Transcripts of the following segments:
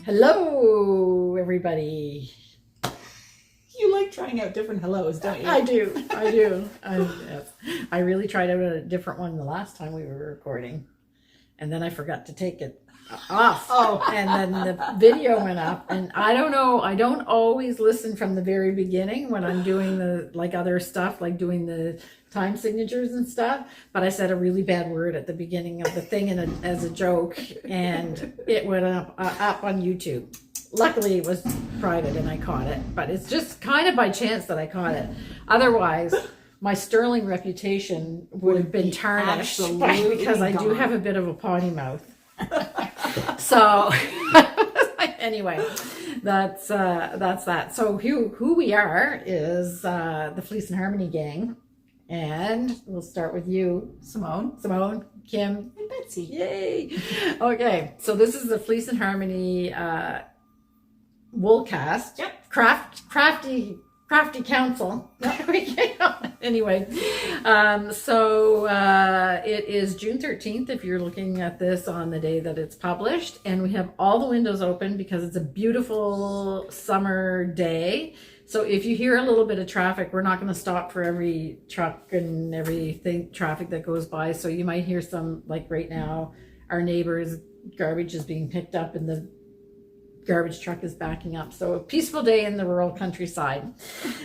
Hello, everybody. You like trying out different hellos, don't you? I do. Yes. I really tried out a different one the last time we were recording, and then I forgot to take it off. Oh. And then the video went up, and I don't know. I don't always listen from the very beginning when I'm doing the other stuff, like doing the time signatures and stuff. But I said a really bad word at the beginning of the thing as a joke, and it went up on YouTube. Luckily it was private and I caught it, but it's just kind of by chance that I caught it. Otherwise, my sterling reputation would have been tarnished because I do have a bit of a potty mouth. So anyway, that's that. So who we are is the Fleece and Harmony gang, and we'll start with you, Simone, Kim, and Betsy. Yay! Okay, so this is the Fleece and Harmony Woolcast. Yep. Crafty council. Anyway, so it is June 13th if you're looking at this on the day that it's published, and we have all the windows open because it's a beautiful summer day. So if you hear a little bit of traffic, we're not going to stop for every truck and everything traffic that goes by. So you might hear some, like right now, our neighbor's garbage is being picked up and the garbage truck is backing up. So a peaceful day in the rural countryside.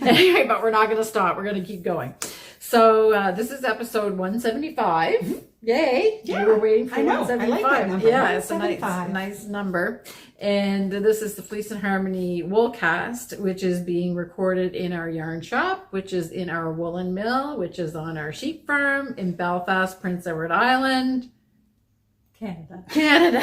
Anyway, but we're not going to stop. We're going to keep going. So this is episode 175. Mm-hmm. Yay. Yeah. We were waiting for 175. I like that number. Yeah, it's a nice number. And this is the Fleece and Harmony Woolcast, which is being recorded in our yarn shop, which is in our woolen mill, which is on our sheep farm in Belfast, Prince Edward Island, Canada.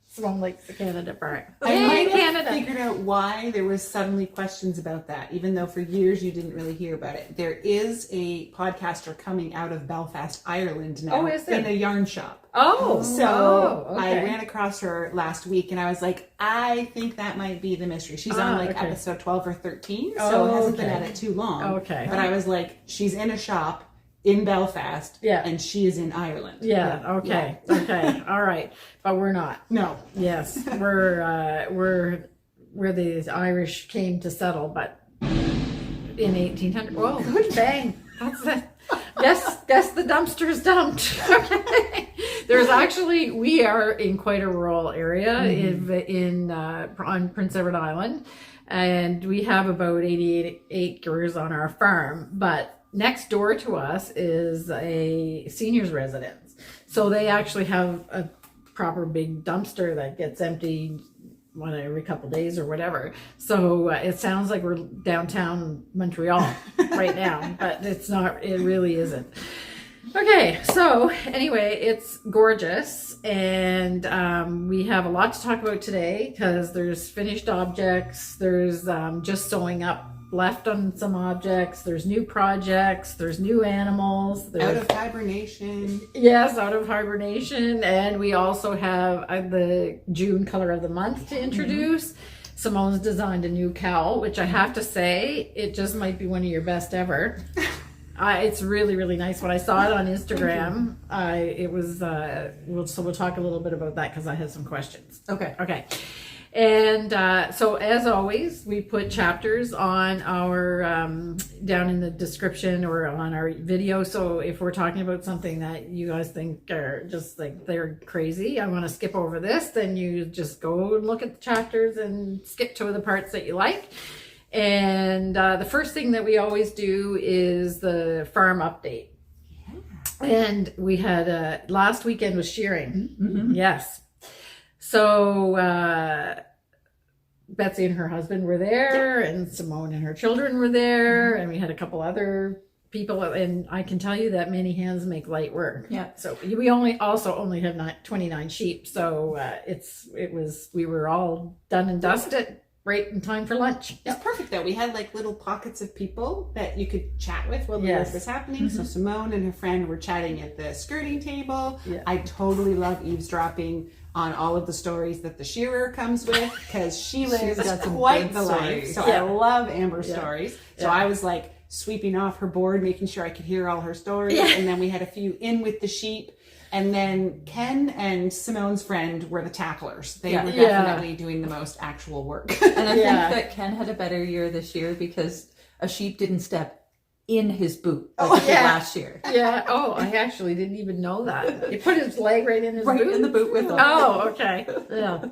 Simone likes the Canada part. I might have figured out why there was suddenly questions about that, even though for years you didn't really hear about it. There is a podcaster coming out of Belfast, Ireland now. Oh, is there? In a yarn shop. Oh. So okay. I ran across her last week and I was like, I think that might be the mystery. She's on episode 12 or 13, so it hasn't been at it too long. Okay. But I was like, she's in a shop in Belfast, and she is in Ireland. Okay, all right, but we're not. No. Yes, we're where the Irish came to settle, but in 1800. Whoa, good bang! That's the guess the dumpster's dumped. Okay, we are in quite a rural area on Prince Edward Island, and we have about 88 acres on our farm, but next door to us is a seniors residence. So they actually have a proper big dumpster that gets emptied every couple days or whatever. So it sounds like we're downtown Montreal right now, but it's not, it really isn't. Okay, so anyway, it's gorgeous, and we have a lot to talk about today because there's finished objects, there's just sewing up left on some objects, there's new projects, there's new animals, out of hibernation. Yes, out of hibernation. And we also have the June color of the month to introduce. Simone's designed a new cowl, which I have to say, it just might be one of your best ever. It's really, really nice. When I saw it on Instagram, it was we'll talk a little bit about that because I had some questions. Okay. And so as always, we put chapters on our down in the description or on our video. So if we're talking about something that you guys think are just like they're crazy, I want to skip over this, then you just go and look at the chapters and skip to the parts that you like. And the first thing that we always do is the farm update. Yeah. And we had last weekend was shearing. Mm-hmm. Yes. So Betsy and her husband were there, and Simone and her children were there, and we had a couple other people, and I can tell you that many hands make light work. Yeah. So we only have 29 sheep, so we were all done and dusted right in time for lunch. It's perfect though. We had like little pockets of people that you could chat with while the work was happening. Mm-hmm. So Simone and her friend were chatting at the skirting table. Yeah. I totally love eavesdropping on all of the stories that the shearer comes with because she lives quite the life. So I love Amber's stories. So I was like, sweeping off her board, making sure I could hear all her stories. And then we had a few in with the sheep. And then Ken and Simone's friend were the tacklers. They were definitely doing the most actual work. And I think that Ken had a better year this year because a sheep didn't step in his boot like it did last year. Yeah. Oh, I actually didn't even know that. He put his leg right in his boot? Right in the boot with him. Oh, okay. Yeah.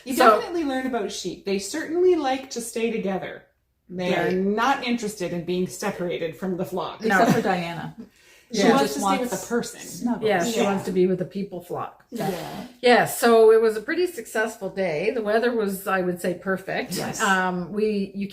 You definitely learn about sheep. They certainly like to stay together. They are not interested in being separated from the flock. Except for Diana. She wants to stay with a person. Snuggles. Yeah, she wants to be with the people flock. Yeah. Yeah, so it was a pretty successful day. The weather was, I would say, perfect. Yes. You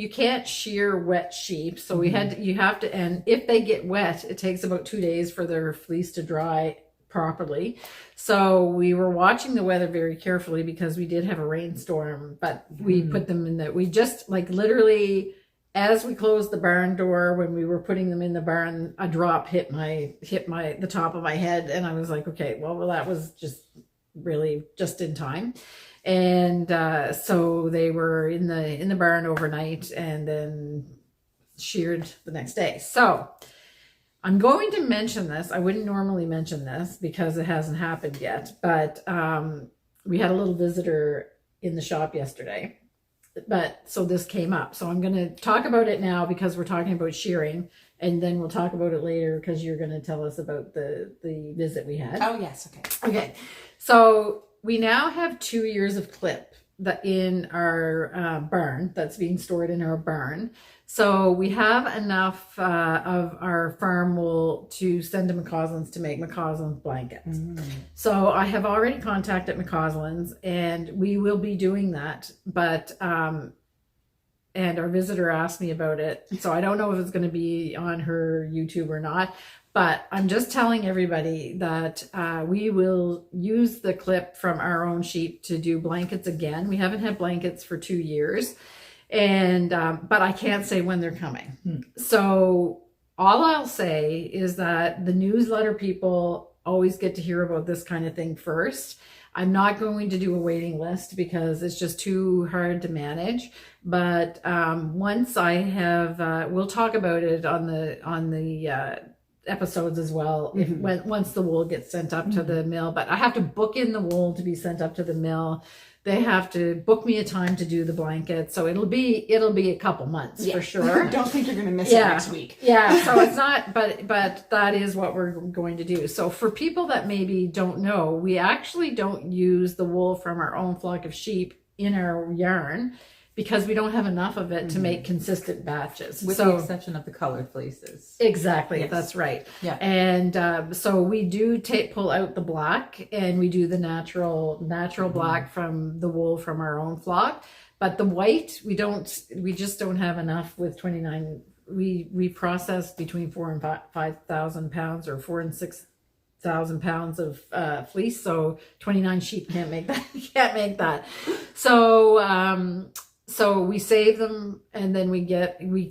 can't shear wet sheep, so you have to, and if they get wet, it takes about 2 days for their fleece to dry properly. So we were watching the weather very carefully because we did have a rainstorm, but we put them in we just like literally, as we closed the barn door, when we were putting them in the barn, a drop hit the top of my head, and I was like, okay, well, that was just really just in time. And so they were in the barn overnight and then sheared the next day. So I'm going to mention this. I wouldn't normally mention this because it hasn't happened yet, but we had a little visitor in the shop yesterday. But so this came up. So I'm going to talk about it now because we're talking about shearing, and then we'll talk about it later because you're going to tell us about the visit we had. Oh, yes. Okay. Okay. So we now have 2 years of clip in our barn that's being stored in our barn. So we have enough of our farm wool to send to McCausland's to make McCausland's blankets. So I have already contacted McCausland's and we will be doing that. But, and our visitor asked me about it. So I don't know if it's going to be on her YouTube or not. But I'm just telling everybody that we will use the clip from our own sheep to do blankets again. We haven't had blankets for 2 years. And but I can't say when they're coming. So all I'll say is that the newsletter people always get to hear about this kind of thing first. I'm not going to do a waiting list because it's just too hard to manage. But once I have, we'll talk about it on the episodes as well. Once the wool gets sent up to the mill, but I have to book in the wool to be sent up to the mill. They have to book me a time to do the blanket. So it'll be a couple months for sure. Don't think you're going to miss it next week. Yeah. So it's not, but that is what we're going to do. So for people that maybe don't know, we actually don't use the wool from our own flock of sheep in our yarn because we don't have enough of it to make consistent batches. With the exception of the colored fleeces. Exactly. Yes. That's right. Yeah. And so we do pull out the black and we do the natural black from the wool from our own flock. But the white, we just don't have enough with 29. We process between 4,000 and 5,000 pounds or 4,000 and 6,000 pounds of fleece. So 29 sheep can't make that. So we save them and then we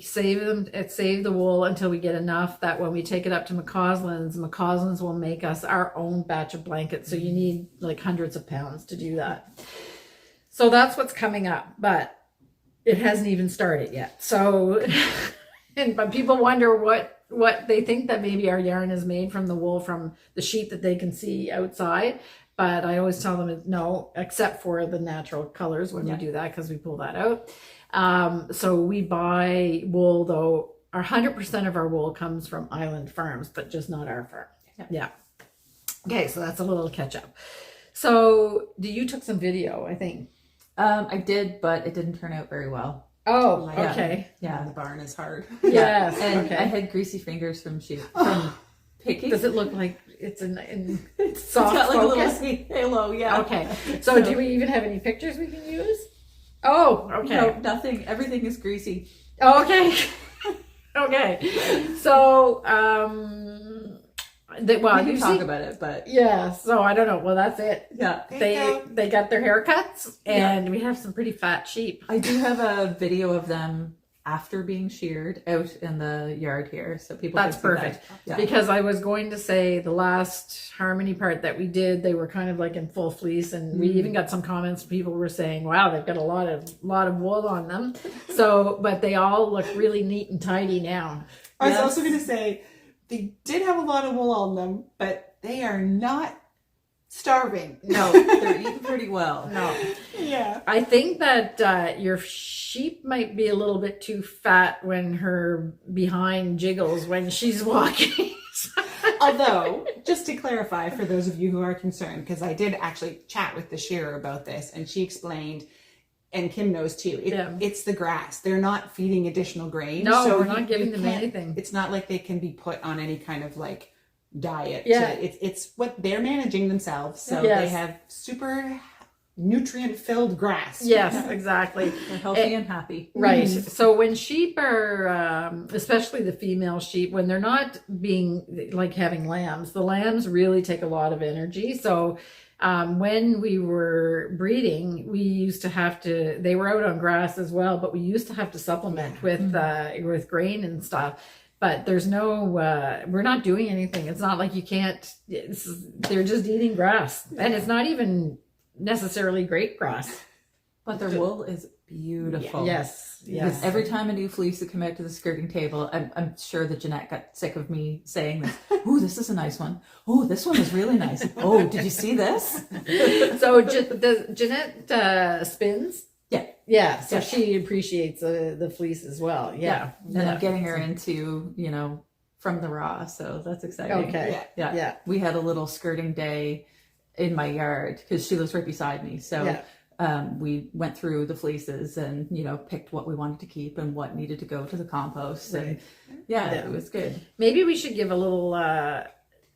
save the wool until we get enough that when we take it up to McCausland's will make us our own batch of blankets. So you need like hundreds of pounds to do that. So that's what's coming up, but it hasn't even started yet. So, but people wonder what they think that maybe our yarn is made from the wool from the sheep that they can see outside. But I always tell them no, except for the natural colors when we do that because we pull that out. So we buy wool though. 100% of our wool comes from island farms, but just not our farm. Yeah. Okay, so that's a little catch up. So you took some video, I think. I did, but it didn't turn out very well. Oh, okay. Yeah, the barn is hard. Yes, and I had greasy fingers from picking. Does it look like it's in it's soft got like focus? a little halo, yeah. Okay. So do we even have any pictures we can use? Oh, okay. No, nothing. Everything is greasy. Oh, okay. Okay. So, we can talk about it, but yeah. So I don't know. Well, that's it. Yeah. They got their haircuts, and we have some pretty fat sheep. I do have a video of them after being sheared out in the yard here, so people That's can see perfect. that. Yeah. Because I was going to say the last harmony part that we did, they were kind of like in full fleece, and we even got some comments. People were saying, "Wow, they've got a lot of wool on them." So, but they all look really neat and tidy now. I was also going to say they did have a lot of wool on them, but they are not starving. No, they're eating pretty well. No. Yeah. I think that your sheep might be a little bit too fat when her behind jiggles when she's walking. Although, just to clarify for those of you who are concerned, because I did actually chat with the shearer about this, and she explained, and Kim knows too, it's the grass. They're not feeding additional grain. No, so we're not giving them anything. It's not like they can be put on any kind of like diet. Yeah. It's what they're managing themselves. So Yes. they have super nutrient-filled grass. Yes, exactly. They're healthy and happy. Right. So when sheep are, especially the female sheep, when they're not being like having lambs, the lambs really take a lot of energy. So when we were breeding, we used to have to, they were out on grass as well, but we used to have to supplement with grain and stuff. But there's no, we're not doing anything. It's not like you can't, they're just eating grass. And it's not even necessarily great grass. But their wool is beautiful. Yes. Because every time a new fleece would come out to the skirting table, I'm sure that Jeanette got sick of me saying this. Oh, this is a nice one. Oh, this one is really nice. Oh, did you see this? So Jeanette spins? Yeah. Yeah. So she appreciates the fleece as well. Yeah. And I'm getting her into, from the raw. So that's exciting. Okay. Yeah. We had a little skirting day in my yard because she lives right beside me. So we went through the fleeces and, picked what we wanted to keep and what needed to go to the compost. Right. And it was good. Maybe we should give a little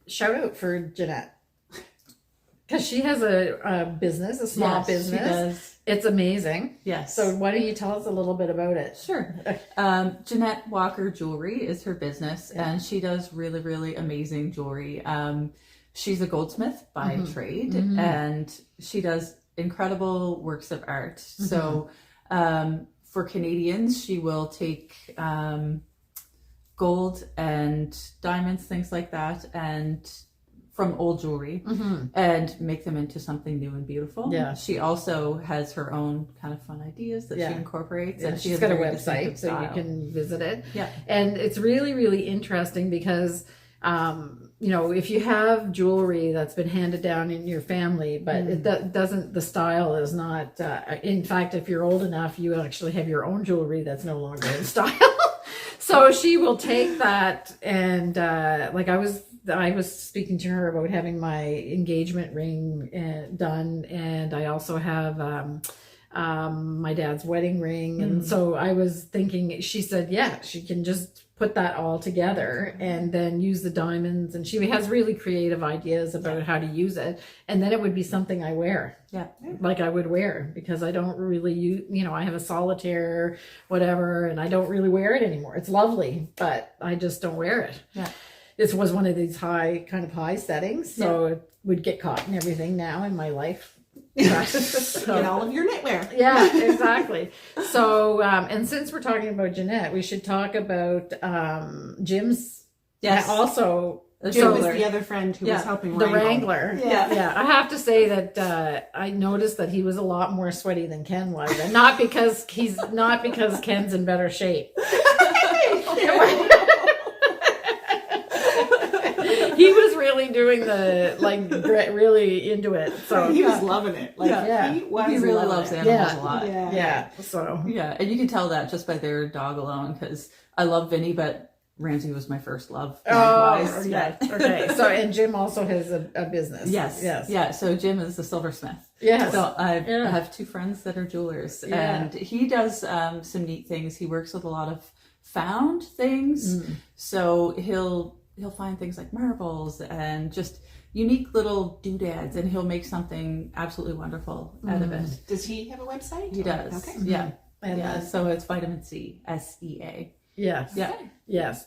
shout out for Jeanette. Because she has a business, a small business. She does. It's amazing. Yes. So why don't you tell us a little bit about it? Sure. Jeanette Walker Jewelry is her business, and she does really, really amazing jewelry. She's a goldsmith by trade, and she does incredible works of art. So for Canadians, she will take gold and diamonds, things like that, and from old jewelry and make them into something new and beautiful. Yeah. She also has her own kind of fun ideas that she incorporates. And she's got a website, so you can visit it. Yeah. And it's really, really interesting because, if you have jewelry that's been handed down in your family, but it doesn't, the style is not, in fact, if you're old enough, you actually have your own jewelry that's no longer in style. So she will take that and, I was speaking to her about having my engagement ring done, and I also have my dad's wedding ring. And so I was thinking, she said, she can just put that all together and then use the diamonds. And she has really creative ideas about how to use it. And then it would be something I wear. Yeah. Like I would wear, because I don't really use, I have a solitaire, whatever, and I don't really wear it anymore. It's lovely, but I just don't wear it. Yeah. This was one of these high settings, so it would get caught in everything now in my life. So, get all of your knitwear. Yeah, exactly. So, and since we're talking about Jeanette, we should talk about Jim's. Yes. Also, Jim was the other friend who was helping the Wrangler. Yeah. I have to say that I noticed that he was a lot more sweaty than Ken was, and not because Ken's in better shape. He was really doing really into it. So he was loving it. He really loves animals a lot. Yeah. So and you can tell that just by their dog alone, because I love Vinny, but Ramsey was my first love. Okay. So, and Jim also has a business. Yes. Yeah. So Jim is the silversmith. Yes. So I have two friends that are jewelers, and he does some neat things. He works with a lot of found things. So he'll find things like marbles and just unique little doodads, and he'll make something absolutely wonderful out of it. Does he have a website? He does. Okay. Yeah. And so it's Vitamin C, SEA. Yes. Yeah. Yes.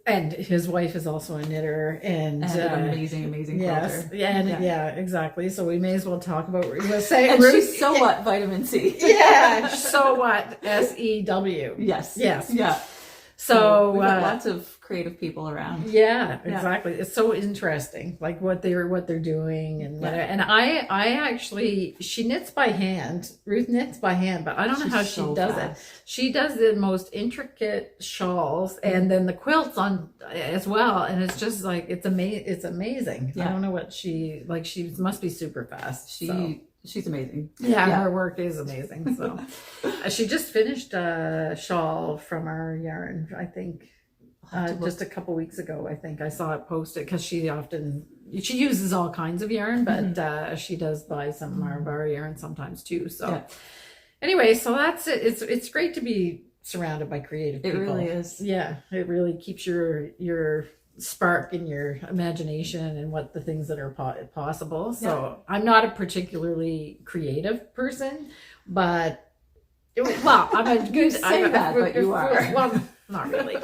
And his wife is also a knitter and an amazing yes, quilter. yeah, exactly. So we may as well talk about what we were saying. And she's so what vitamin C. Yeah, so what SEW. Yes. Yeah. So we've got lots of creative people around. Yeah, exactly. It's so interesting, like what they're doing and whatever. And I actually, she knits by hand. Ruth knits by hand, but I don't know how she does it. She does the most intricate shawls and then the quilts on as well. And it's just like it's amazing. Yeah. I don't know what she must be super fast. She's amazing. Yeah, her work is amazing. So she just finished a shawl from our yarn, I think, just a couple weeks ago. I think I saw it posted because she uses all kinds of yarn, but she does buy some of our yarn sometimes too. So anyway, so that's it. It's great to be surrounded by creative people. It really is. Yeah, it really keeps your spark in your imagination and what the things that are possible. So I'm not a particularly creative person, but I'm a good. You say that, but you are. Well, not really.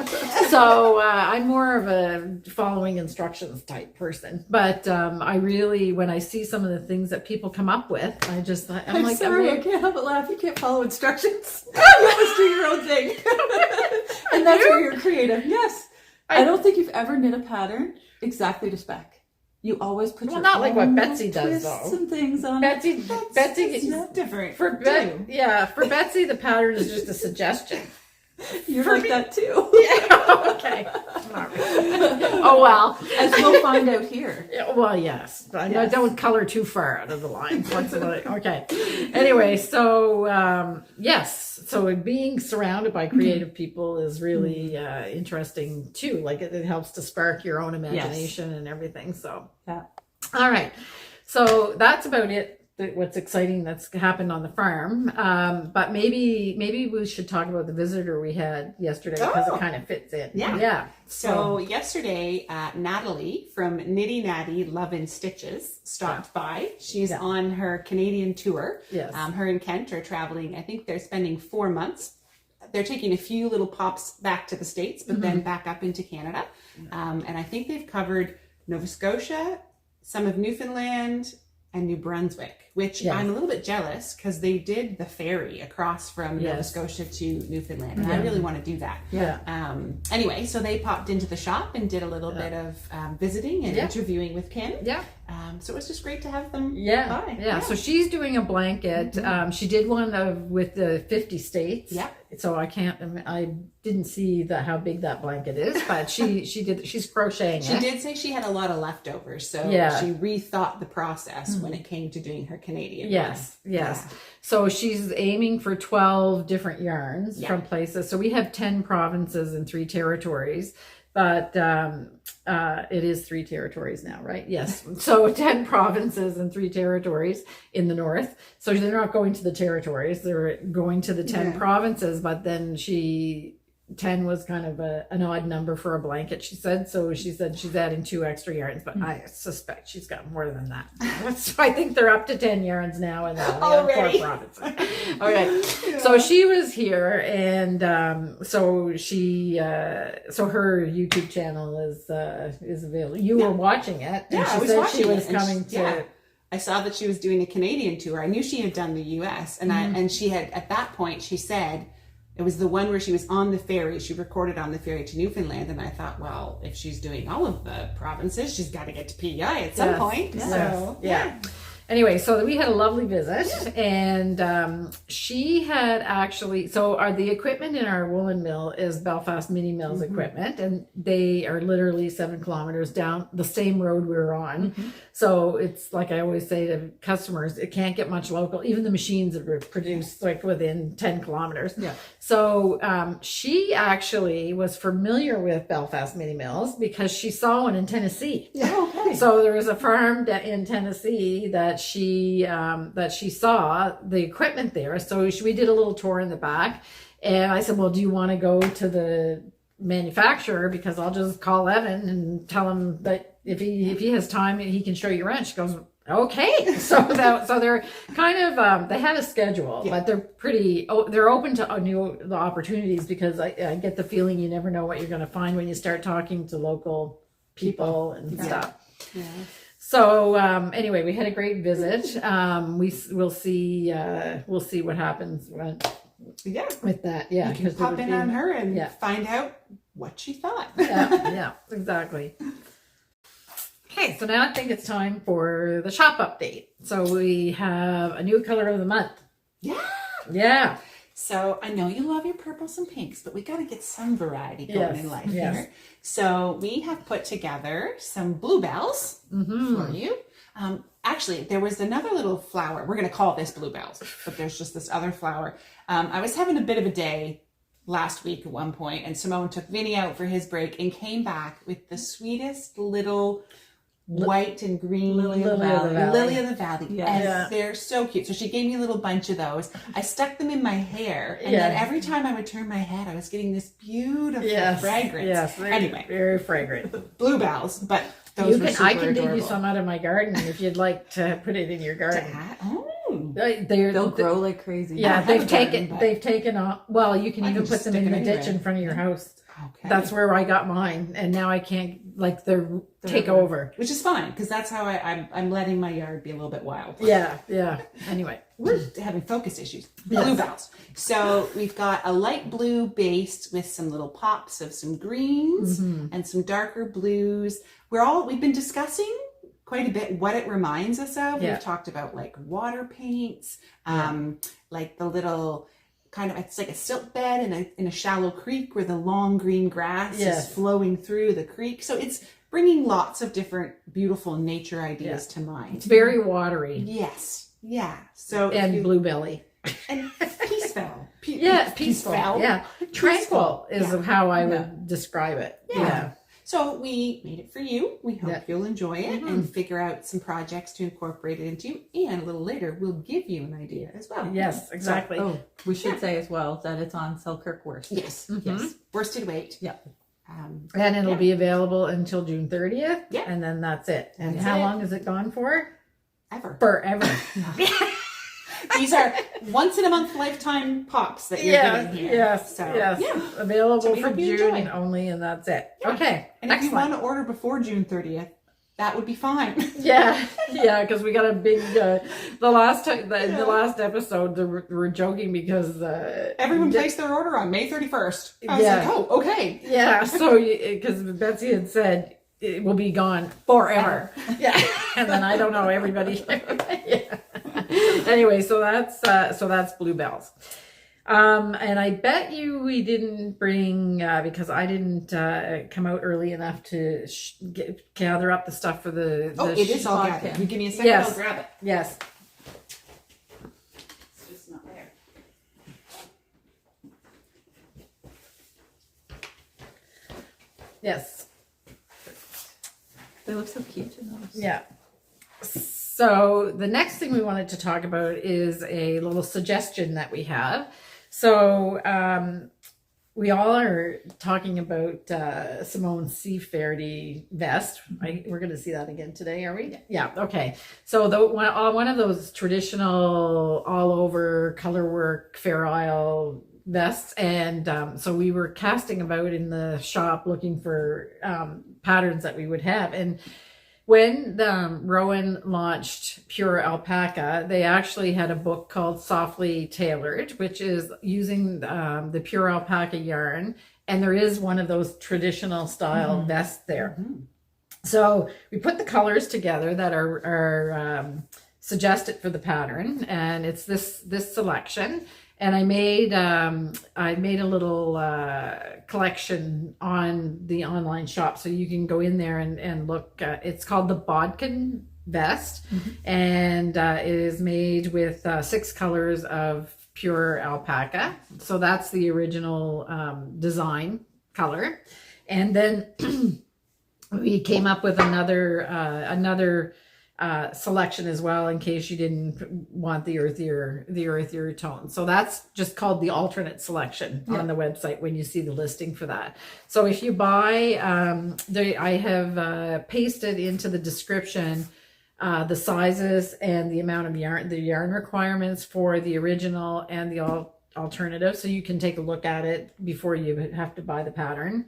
So I'm more of a following instructions type person. But I really, when I see some of the things that people come up with, I'm like, sorry, I can't help but laugh. You can't follow instructions. You always do your own thing, and that's where you're creative. Yes. I don't think you've ever knit a pattern exactly to spec. You always put your not own like what Betsy does twists though. and things on Betsy it. Different. For Betsy, the pattern is just a suggestion. You're like that too. Yeah. Okay. Not really. Oh well, as we'll find out here. Yeah, well, yes. I don't color too far out of the lines. Okay. Anyway, so yes. So being surrounded by creative people is really interesting too. Like it helps to spark your own imagination and everything. So yeah. All right. So that's about it. What's exciting that's happened on the farm. But maybe we should talk about the visitor we had yesterday because it kind of fits in. Yeah. So yesterday, Natalie from Nitty Natty Love and Stitches stopped by. She's on her Canadian tour. Yes. Her and Kent are traveling. I think they're spending 4 months. They're taking a few little pops back to the States, but then back up into Canada. And I think they've covered Nova Scotia, some of Newfoundland, and New Brunswick, which I'm a little bit jealous because they did the ferry across from Nova Scotia to Newfoundland, and I really want to do that. Anyway, so they popped into the shop and did a little bit of visiting and interviewing with Kim. So it was just great to have them by. So she's doing a blanket. She did one with the 50 states. So I didn't see how big that blanket is, but she's crocheting. She did say she had a lot of leftovers, so she rethought the process when it came to doing her Canadian. Yes. So she's aiming for 12 different yarns from places. So we have 10 provinces and 3 territories, but it is 3 territories now, right? Yes. So 10 provinces and 3 territories in the north. So they're not going to the territories; they're going to the 10 provinces. But then 10 was kind of an odd number for a blanket, she said. So she said she's adding 2 extra yarns, but I suspect she's got more than that. So I think they're up to 10 yarns now in the 4 provinces. Okay. So she was here, and so her YouTube channel is available. You were watching it, and she said she was coming to. I saw that she was doing a Canadian tour. I knew she had done the US, and she had, at that point, she said, it was the one where she was on the ferry. She recorded on the ferry to Newfoundland. And I thought, well, if she's doing all of the provinces, she's got to get to PEI at some point. Yes. So, Anyway, so we had a lovely visit, and she had actually, the equipment in our woolen mill is Belfast Mini Mills equipment, and they are literally 7 kilometers down the same road we were on. So it's like I always say to customers, it can't get much local. Even the machines are produced like within 10 kilometers. So she actually was familiar with Belfast Mini Mills because she saw one in Tennessee. So there was a farm in Tennessee that she saw the equipment there. So we did a little tour in the back, and I said, well, do you want to go to the manufacturer? Because I'll just call Evan and tell him that if he has time, he can show you around. She goes, Okay, so they're kind of they have a schedule, but they're pretty. They're open to the opportunities, because I get the feeling you never know what you're going to find when you start talking to local people and stuff. Yeah. So anyway, we had a great visit. We'll see what happens with that. Yeah, you can pop in on her and find out what she thought. yeah, exactly. Okay, so now I think it's time for the shop update. So we have a new color of the month. Yeah. So I know you love your purples and pinks, but we got to get some variety going in life here. So we have put together some bluebells for you. Actually, there was another little flower. We're going to call this bluebells, but there's just this other flower. I was having a bit of a day last week at one point, and Simone took Vinny out for his break and came back with the sweetest little white and green Lily of the Valley. Yes. And they're so cute. So she gave me a little bunch of those. I stuck them in my hair, and then every time I would turn my head, I was getting this beautiful fragrance. Yes, anyway, very fragrant. Bluebells, but those were super I can adorable. dig you some out of my garden if you'd like to put it in your garden. They'll grow like crazy. Yeah, they've taken off. Well, you can even put them in the ditch in front of your house. Okay. That's where I got mine, and now I can't, like, they're take over. Which is fine, because that's how I'm letting my yard be a little bit wild. Yeah. Anyway. We're having focus issues. Bluebells. So we've got a light blue base with some little pops of some greens and some darker blues. We've been discussing quite a bit what it reminds us of. We've talked about, like, water paints, like the little... kind of, it's like a silt bed in a shallow creek where the long green grass is flowing through the creek. So it's bringing lots of different beautiful nature ideas to mind. It's very watery. Yes. Yeah. So bluebelly. And peaceful. Peaceful. Yeah. Tranquil is how I would describe it. Yeah. So we made it for you. We hope you'll enjoy it and figure out some projects to incorporate it into. And a little later, we'll give you an idea as well. Yes, exactly. So, we should say as well that it's on Selkirk Worst. Yes, yes. Worsted weight. Yeah. And it'll be available until June 30th. Yeah. And then that's it. And how long is it gone for? Forever. These are once in a month lifetime pops that you're getting here. Yes. Available for June only, and that's it. Yeah. Okay. And if you want to order before June 30th, that would be fine. Because we got a big the last episode we were joking because everyone placed their order on May 31st. I was like, oh, okay. Yeah, so because Betsy had said it will be gone forever. And then I don't know, everybody. Anyway, so that's bluebells. And I bet you we didn't bring because I didn't come out early enough to gather up the stuff for the. It is all gathered. You give me a second, I'll grab it. Yes. It's just not there. Yes. They look so cute in those. Yeah. So the next thing we wanted to talk about is a little suggestion that we have. So we all are talking about Simone's Sea Faerdy Vest. We're going to see that again today, are we? Yeah. Okay. So one of those traditional all over color work Fair Isle vests, and so we were casting about in the shop looking for patterns that we would have. And when Rowan launched Pure Alpaca, they actually had a book called Softly Tailored, which is using the Pure Alpaca yarn. And there is one of those traditional style vests there. So we put the colors together that are suggested for the pattern. And it's this selection. And I made a little collection on the online shop, so you can go in there and look. It's called the Bodkin Vest, and it is made with 6 colors of pure alpaca. So that's the original design color, and then we came up with another selection as well, in case you didn't want the earthier tone. So that's just called the alternate selection on the website when you see the listing for that. So if you buy, I have pasted into the description the sizes and the amount of yarn, the yarn requirements for the original and the alternative, so you can take a look at it before you have to buy the pattern.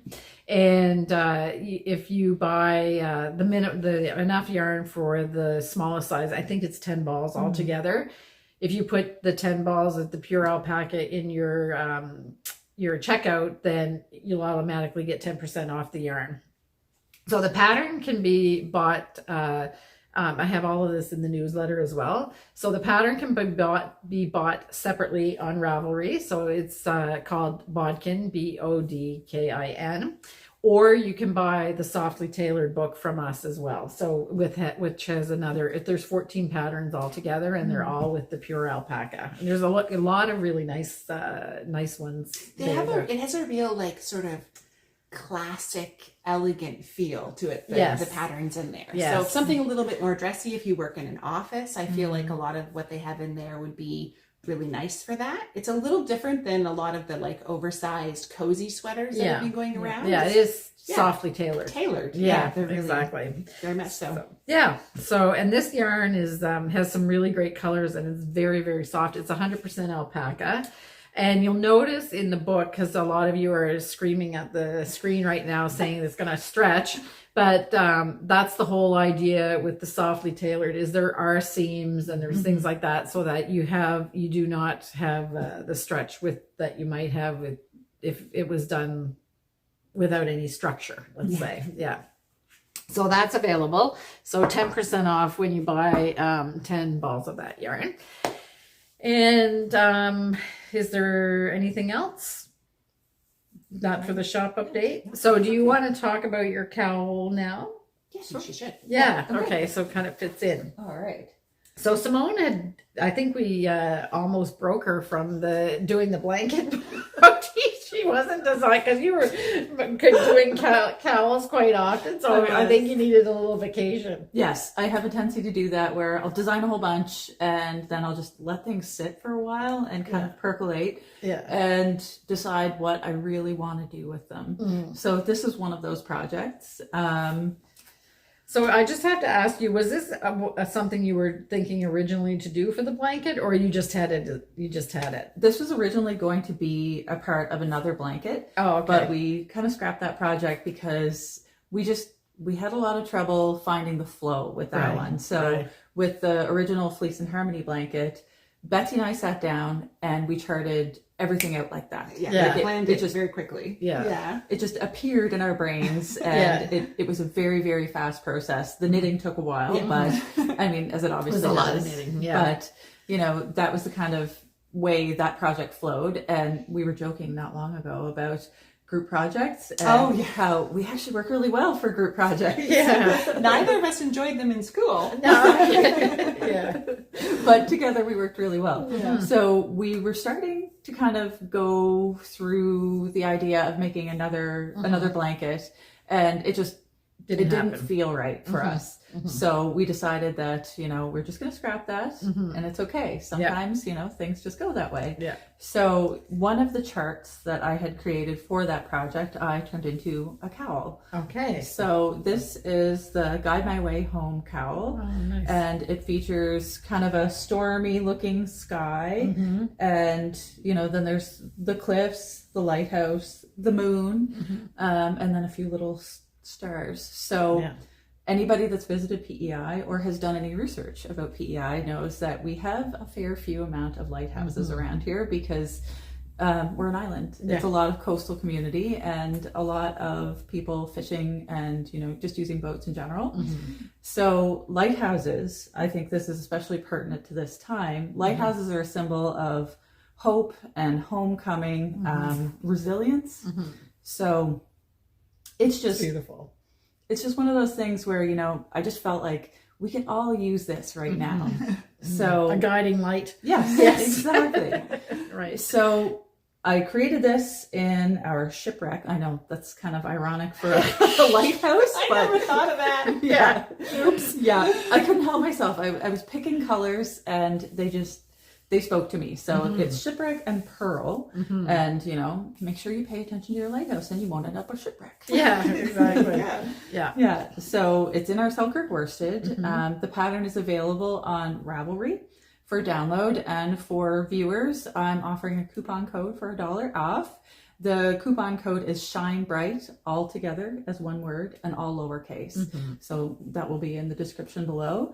And if you buy the enough yarn for the smallest size, I think it's 10 balls altogether. If you put the 10 balls of the pure alpaca in your checkout, then you'll automatically get 10% off the yarn. So the pattern can be bought. I have all of this in the newsletter as well. So the pattern can be bought separately on Ravelry. So it's called Bodkin, Bodkin, or you can buy the Softly Tailored book from us as well. So which has there's 14 patterns altogether, and they're all with the pure alpaca. And there's a lot of really nice ones. It has a real like sort of classic, elegant feel to it. The patterns in there. Yes. So something a little bit more dressy if you work in an office. I feel like a lot of what they have in there would be really nice for that. It's a little different than a lot of the like oversized cozy sweaters that have been going around. Yeah, it is softly tailored. Yeah, they're really, exactly. Very much so. So and this yarn is has some really great colors, and it's very, very soft. It's 100% alpaca. And you'll notice in the book, because a lot of you are screaming at the screen right now saying it's going to stretch, but that's the whole idea with the softly tailored, is there are seams and there's things like that, so that you do not have the stretch that you might have if it was done without any structure, let's say. Yeah. So that's available. So 10% off when you buy 10 balls of that yarn. And is there anything else? Not for the shop update. So do you want to talk about your cowl now? Yes, she should. Yeah. Okay. So kind of fits in. All right. So Simone I think we almost broke her from doing the blanket motif. She wasn't designed, because you were doing cowls quite often. So I think you needed a little vacation. Yes, I have a tendency to do that, where I'll design a whole bunch and then I'll just let things sit for a while and kind of percolate and decide what I really want to do with them. So this is one of those projects. So I just have to ask you, was this something you were thinking originally to do for the blanket, or you just had it? This was originally going to be a part of another blanket. Oh, okay. But we kind of scrapped that project because we had a lot of trouble finding the flow with that one. So with the original Fleece and Harmony blanket, Betsy and I sat down and we charted everything out like that. Like planned it just very quickly. It just appeared in our brains, and it was a very, very fast process. The knitting took a while, but I mean, as it obviously was a lot does, of knitting. But that was the kind of way that project flowed. And we were joking not long ago about group projects and how we actually work really well for group projects. Neither of us enjoyed them in school. But together we worked really well. So we were starting to kind of go through the idea of making another blanket, and it just didn't feel right for us. So we decided that, we're just going to scrap that, and it's okay. Sometimes, things just go that way. So one of the charts that I had created for that project, I turned into a cowl. Okay. So this is the Guide My Way Home cowl. Oh, nice. And it features kind of a stormy looking sky. And, then there's the cliffs, the lighthouse, the moon, and then a few little stars. So anybody that's visited PEI or has done any research about PEI knows that we have a fair few amount of lighthouses around here, because we're an island. It's a lot of coastal community and a lot of people fishing and, just using boats in general. So lighthouses, I think this is especially pertinent to this time. Lighthouses are a symbol of hope and homecoming, resilience. So it's just beautiful. It's just one of those things where, I just felt like we can all use this right now. So a guiding light. Yes, exactly. Right. So I created this in our shipwreck. I know that's kind of ironic for a lighthouse. I never thought of that. Oops. I couldn't help myself. I was picking colors and they just they spoke to me. So it's shipwreck and pearl, and make sure you pay attention to your lighthouse, and you won't end up with shipwreck. Yeah, exactly. Yeah. So it's in our Selkirk worsted. The pattern is available on Ravelry for download, and for viewers, I'm offering a coupon code for $1 off. The coupon code is Shine Bright, all together as one word and all lowercase. So that will be in the description below.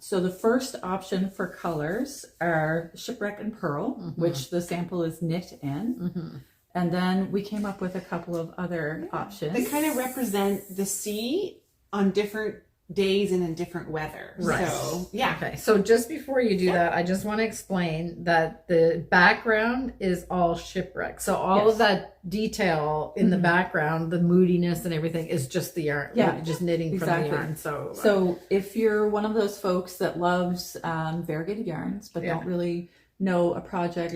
So the first option for colors are shipwreck and pearl, which the sample is knit in. And then we came up with a couple of other options. They kind of represent the sea on different days and in different weather. Right. So, yeah. Okay. So just before you do that, I just want to explain that the background is all shipwreck. So all of that detail in the background, the moodiness and everything is just the yarn. Yeah. Just knitting from the yarn. So if you're one of those folks that loves variegated yarns, but don't really know a project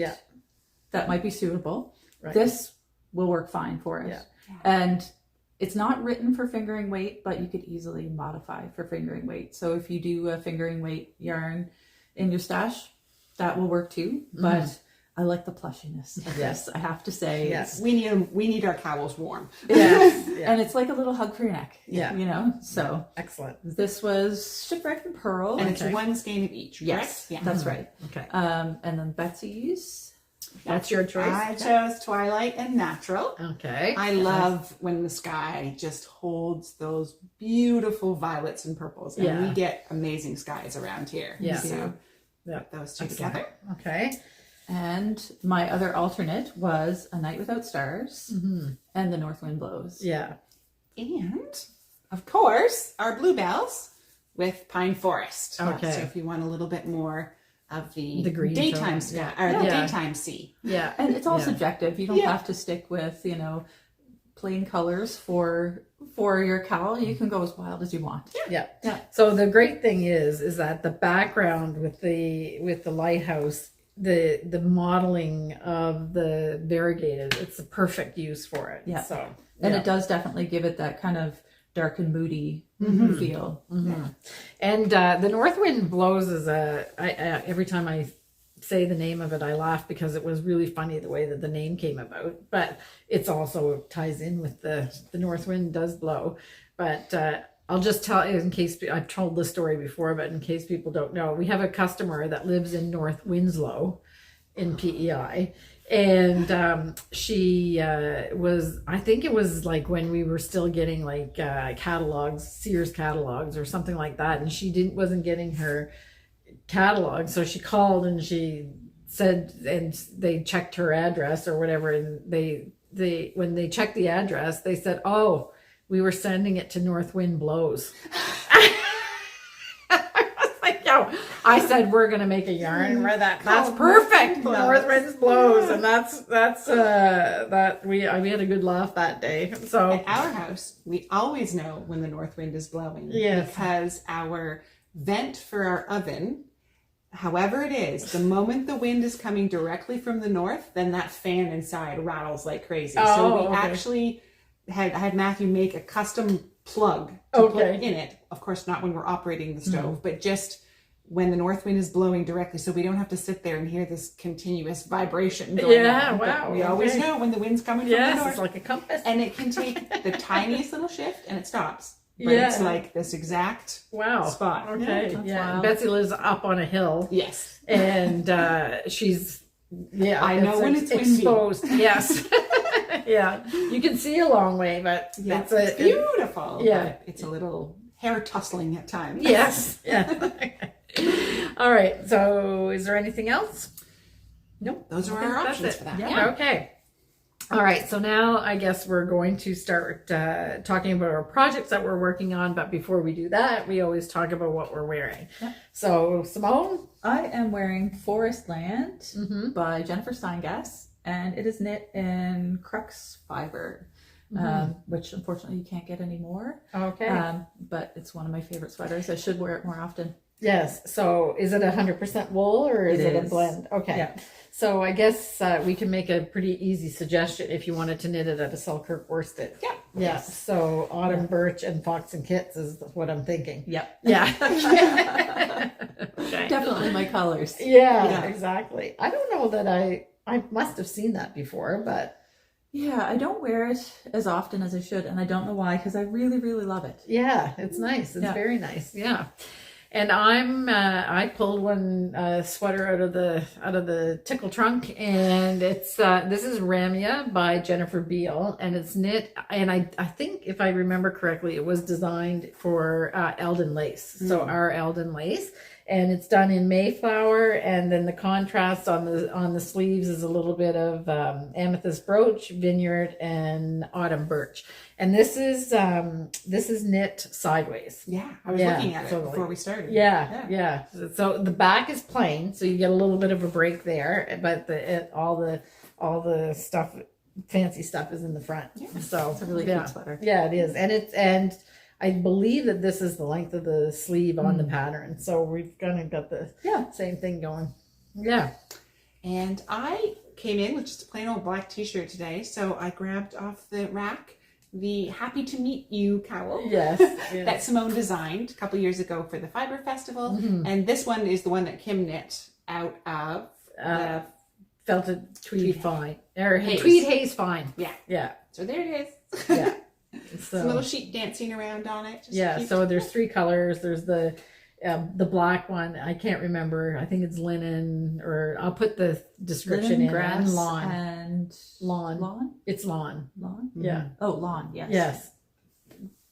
that might be suitable, this will work fine for it. And it's not written for fingering weight, but you could easily modify for fingering weight. So if you do a fingering weight yarn in your stash, that will work too. But I like the plushiness of this, I have to say. Yes, we need our cowls warm. Yes. And it's like a little hug for your neck. So excellent. this was shipwreck and pearl. And it's one skein of each, correct? Yes, that's right. Okay. And then Betsy's. That's your choice. I chose Twilight and Natural. Okay. I love when the sky just holds those beautiful violets and purples. And we get amazing skies around here. Yeah. So put those two together. Okay. And my other alternate was A Night Without Stars and The North Wind Blows. Yeah. And, of course, our bluebells with Pine Forest. Okay. So if you want a little bit more of the green daytime tone. sky, or the daytime sea. Yeah. And it's all subjective. You don't have to stick with, plain colors for your cowl. You can go as wild as you want. Yeah. So the great thing is that the background with the lighthouse, the modeling of the variegated, it's a perfect use for it. Yeah. So and it does definitely give it that kind of dark and moody feel. And the North Wind Blows is every time I say the name of it, I laugh because it was really funny the way that the name came about. But it's also ties in with the North Wind does blow. But I'll just tell, in case I've told this story before, but in case people don't know, we have a customer that lives in North Winslow in PEI. And she was, I think it was like when we were still getting like catalogs, Sears catalogs or something like that, and she wasn't getting her catalog, so she called and she said, and they checked her address or whatever, and they when they checked the address, they said, "Oh, we were sending it to North Wind Blows." I said, we're going to make a yarn where that's perfect. North Wind Blows. And we had a good laugh that day. So at our house, we always know when the north wind is blowing. Yes. Because our vent for our oven, however it is, the moment the wind is coming directly from the north, then that fan inside rattles like crazy. So we actually had Matthew make a custom plug to put in it. Of course, not when we're operating the stove, but just when the north wind is blowing directly, so we don't have to sit there and hear this continuous vibration going on. Wow. We always know when the wind's coming from the north. It's like a compass. And it can take the tiniest little shift and it stops. But it's like this exact spot. Okay. Yeah. Betsy lives up on a hill. Yes. And she's I know when it's exposed. Windy. Yes. Yeah. You can see a long way, but it's beautiful. Yeah. But it's a little hair tussling at times. Yes. Yeah. All right. So is there anything else? Nope. Those are our options for that. Yeah. Okay. All right. So now I guess we're going to start talking about our projects that we're working on. But before we do that, we always talk about what we're wearing. Yeah. So Simone? I am wearing Forestland by Jennifer Steingass, and it is knit in Crux Fibre. Which unfortunately you can't get anymore. Okay. But it's one of my favorite sweaters. I should wear it more often. Yes. So is it 100% wool or is it a is. blend? Okay. Yeah. So I guess we can make a pretty easy suggestion if you wanted to knit it at a Selkirk worsted. Yeah. Yeah. So autumn birch and fox and kits is what I'm thinking. Yep. Yeah. Okay. Definitely my colors. Yeah, exactly. I don't know that I must have seen that before, but Yeah, I don't wear it as often as I should, and I don't know why, because I really, really love it. yeah, it's nice. It's very nice. Yeah. And I pulled one sweater out of the tickle trunk, and it's this is Ramea by Jennifer Beale, and it's knit, and I think if I remember correctly, it was designed for Eldon lace, so our Eldon lace, and it's done in Mayflower, and then the contrast on the sleeves is a little bit of amethyst brooch, vineyard, and autumn birch. And this is knit sideways. Yeah, I was looking at it before we started. Yeah. So the back is plain, so you get a little bit of a break there, but all the stuff, fancy stuff, is in the front. Yeah. So It's a really cute sweater. Yeah, it is, and I believe that this is the length of the sleeve on the pattern, so we've kind of got the same thing going. Yeah. And I came in with just a plain old black t-shirt today, so I grabbed off the rack the Happy to Meet You cowl that Simone designed a couple years ago for the Fibre Festival. And this one is the one that Kim knit out of the Felted Tweed Fine. Or Haze. Tweed Haze Fine. Yeah. Yeah. So there it is. Yeah. So, Some little sheep dancing around on it. Just so there's 3 colors. There's the black one. I can't remember. I think it's linen, or I'll put the description Linen, in. grass, And lawn. and Lawn. It's lawn. Lawn. Yeah. Oh, lawn. Yes. Yes.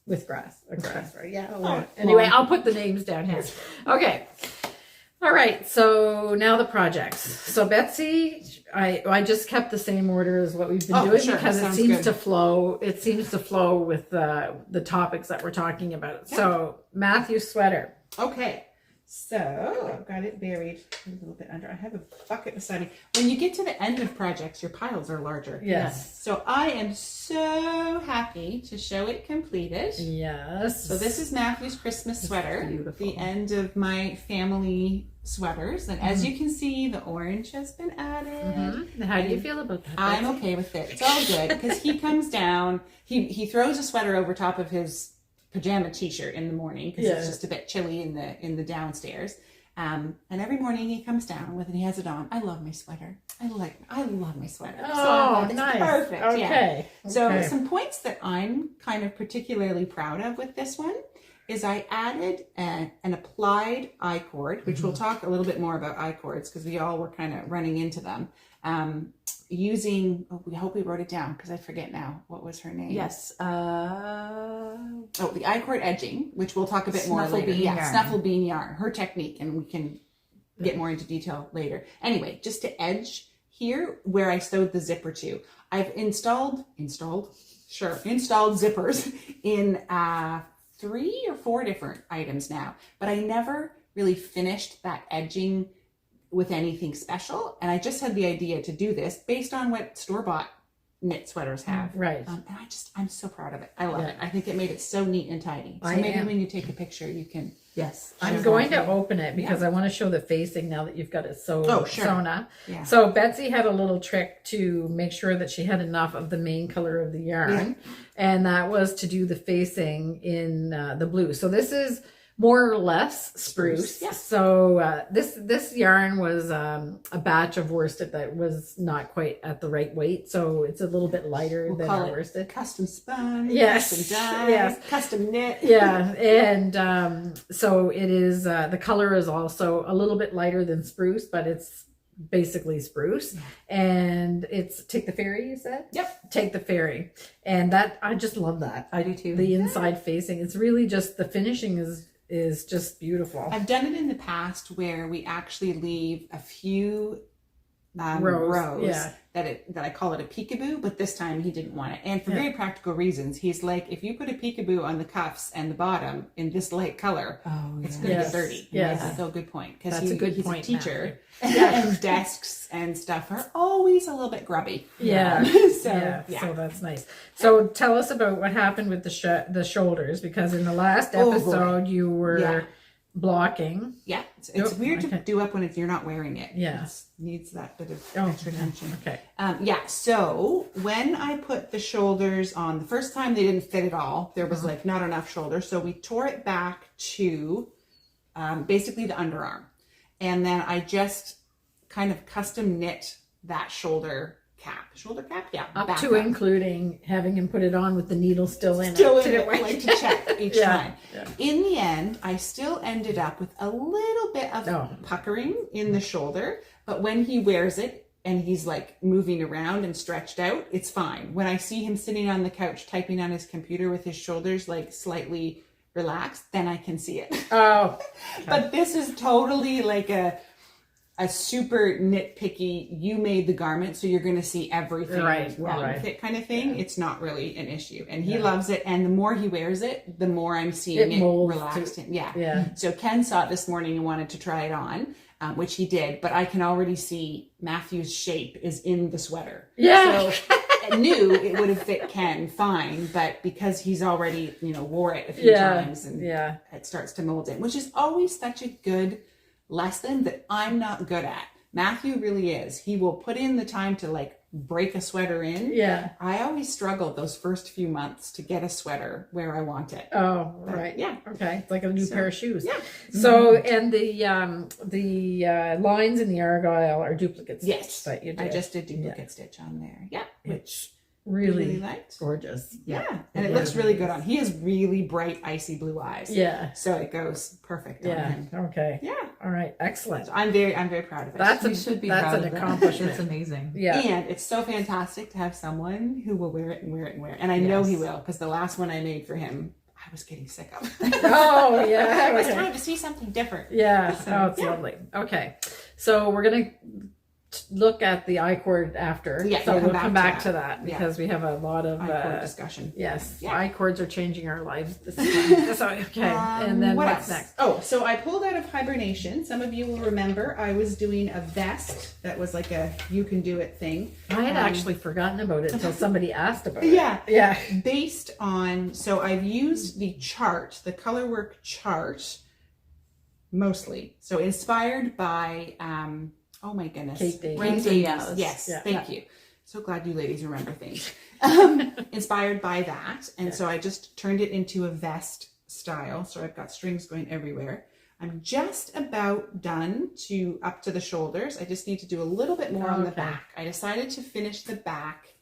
With grass. Right? Yeah. Oh, anyway, lawn. I'll put the names down here. Okay. All right. So now the projects. So Betsy, I just kept the same order as what we've been doing because it seems to flow. It seems to flow with the topics that we're talking about. Yeah. So Matthew's sweater. Okay. So I've got it buried a little bit under. I have a bucket beside me. When you get to the end of projects, your piles are larger. Yes. So I am so happy to show it completed. Yes. So this is Matthew's Christmas sweater. Beautiful. The end of my family sweaters. And as you can see, the orange has been added. How do you feel about that? I'm okay with it. It's all good because he comes down. He throws a sweater over top of his pajama t-shirt in the morning because it's just a bit chilly in the downstairs, and every morning he comes down with it. He has it on. I love my sweater. I love my sweater. Oh, so nice. Perfect. Okay. So some points that I'm kind of particularly proud of with this one is I added an applied I-cord, which we'll talk a little bit more about I-cords because we all were kind of running into them. Using, I hope we wrote it down because I forget now. What was her name? Yes. The I-cord edging, which we'll talk a bit more later. Snuffle bean yarn, her technique, and we can get more into detail later. Anyway, just to edge here where I sewed the zipper to, I've installed zippers in 3 or 4 different items now, but I never really finished that edging with anything special, and I just had the idea to do this based on what store-bought knit sweaters have. Right. And I'm so proud of it. I love it. I think it made it so neat and tidy. So when you take a picture, you can. Yes. I'm going to open it because I want to show the facing now that you've got it sewn up. Yeah. So Betsy had a little trick to make sure that she had enough of the main color of the yarn, and that was to do the facing in the blue. So this is more or less spruce. Yes. So this yarn was a batch of worsted that was not quite at the right weight, so it's a little bit lighter than our worsted. Custom spun, yes, custom dye, yes, custom knit. Yeah, and so it is. The color is also a little bit lighter than spruce, but it's basically spruce. And it's Take the Ferry, you said? Yep. Take the Ferry, and that I just love that. I do too. The inside facing, it's really just the finishing is just beautiful. I've done it in the past where we actually leave a few rows that I call it a peekaboo, but this time he didn't want it. And for very practical reasons, he's like, if you put a peekaboo on the cuffs and the bottom in this light color, it's going to get dirty. Yes. That's a good point. Because That's a good he's point, a teacher and desks and stuff are always a little bit grubby. Yeah. So that's nice. So tell us about what happened with the shoulders, because in the last episode you were blocking. Yeah, it's weird to okay. do up when you're not wearing it. Yeah. It needs that bit of extra tension. Okay. So when I put the shoulders on, the first time they didn't fit at all. There was like not enough shoulder. So we tore it back to basically the underarm. And then I just kind of custom knit that shoulder cap. Yeah. Up to including having him put it on with the needle still in Still it. in it, like to check each time. Yeah. In the end, I still ended up with a little bit of puckering in the shoulder, but when he wears it and he's like moving around and stretched out, it's fine. When I see him sitting on the couch typing on his computer with his shoulders like slightly relaxed, then I can see it. Oh. Okay. But this is totally like a super nitpicky, you made the garment, so you're going to see everything wrong with it kind of thing. Yeah. It's not really an issue. And he loves it. And the more he wears it, the more I'm seeing it relaxed. Yeah. So Ken saw it this morning and wanted to try it on, which he did. But I can already see Matthew's shape is in the sweater. Yeah. So I knew it would have fit Ken fine. But because he's already, wore it a few times and it starts to mold in, which is always such a good lesson that I'm not good at. Matthew really is. He will put in the time to like break a sweater in. Yeah. I always struggled those first few months to get a sweater where I want it. Oh, right. Yeah. Okay. It's like a new pair of shoes. Yeah. So, and the lines in the argyle are duplicate stitch. Yes. That you did. I just did duplicate stitch on there. Yeah. Which really liked. Gorgeous. Yeah. And it looks really good on. He has really bright, icy blue eyes. Yeah. So it goes perfect on him. Okay. Yeah. All right. Excellent. So I'm very proud of it. That's an accomplishment. It's amazing. Yeah. And it's so fantastic to have someone who will wear it and wear it and wear it. And I know he will, because the last one I made for him, I was getting sick of. Oh, yeah. It was time to see something different. Yeah. So, it's lovely. Okay. So we're going to look at the I-cord after. Yeah, so we'll come back to that because we have a lot of I-cord discussion. Yes. Yeah. I-cords are changing our lives this time. So, okay. And then what's next? Oh, so I pulled out of hibernation. Some of you will remember I was doing a vest that was like a you can do it thing. I had actually forgotten about it until somebody asked about it. Yeah. Based on, so I've used the chart, the colorwork chart, mostly. So inspired by oh my goodness. Kate Davies. Kate Davies. Yes, thank you. So glad you ladies remember things. Inspired by that. And so I just turned it into a vest style. So I've got strings going everywhere. I'm just about done up to the shoulders. I just need to do a little bit more on the back. I decided to finish the back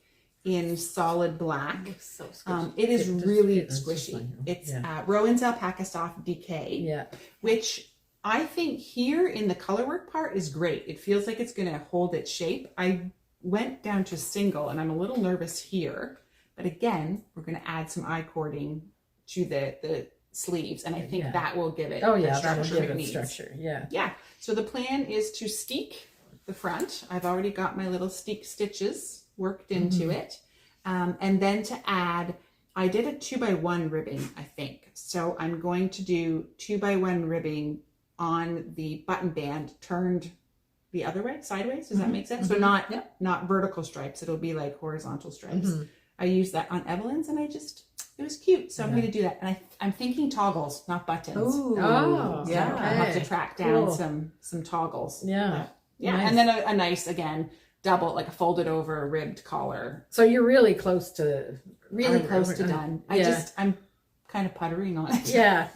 in solid black. So squishy. It is really squishy. It's Rowan's Alpaca Soft DK, which I think here in the colorwork part is great. It feels like it's going to hold its shape. I went down to single and I'm a little nervous here, but again, we're going to add some I-cording to the sleeves, and I think that will give it the structure it needs. Yeah. So the plan is to steek the front. I've already got my little steek stitches worked into it. And then to add, I did a 2x1 ribbing, I think. So I'm going to do 2x1 ribbing on the button band turned the other way, sideways. Does that make sense? So not vertical stripes. It'll be like horizontal stripes. I used that on Evelyn's and it was cute. So I'm going to do that. And I'm thinking toggles, not buttons. Ooh. Oh, yeah. Okay. I'll have to track down some toggles. Yeah. Nice. And then a nice, again, double, like a folded over ribbed collar. So you're really close to done. I'm kind of puttering on it. Yeah.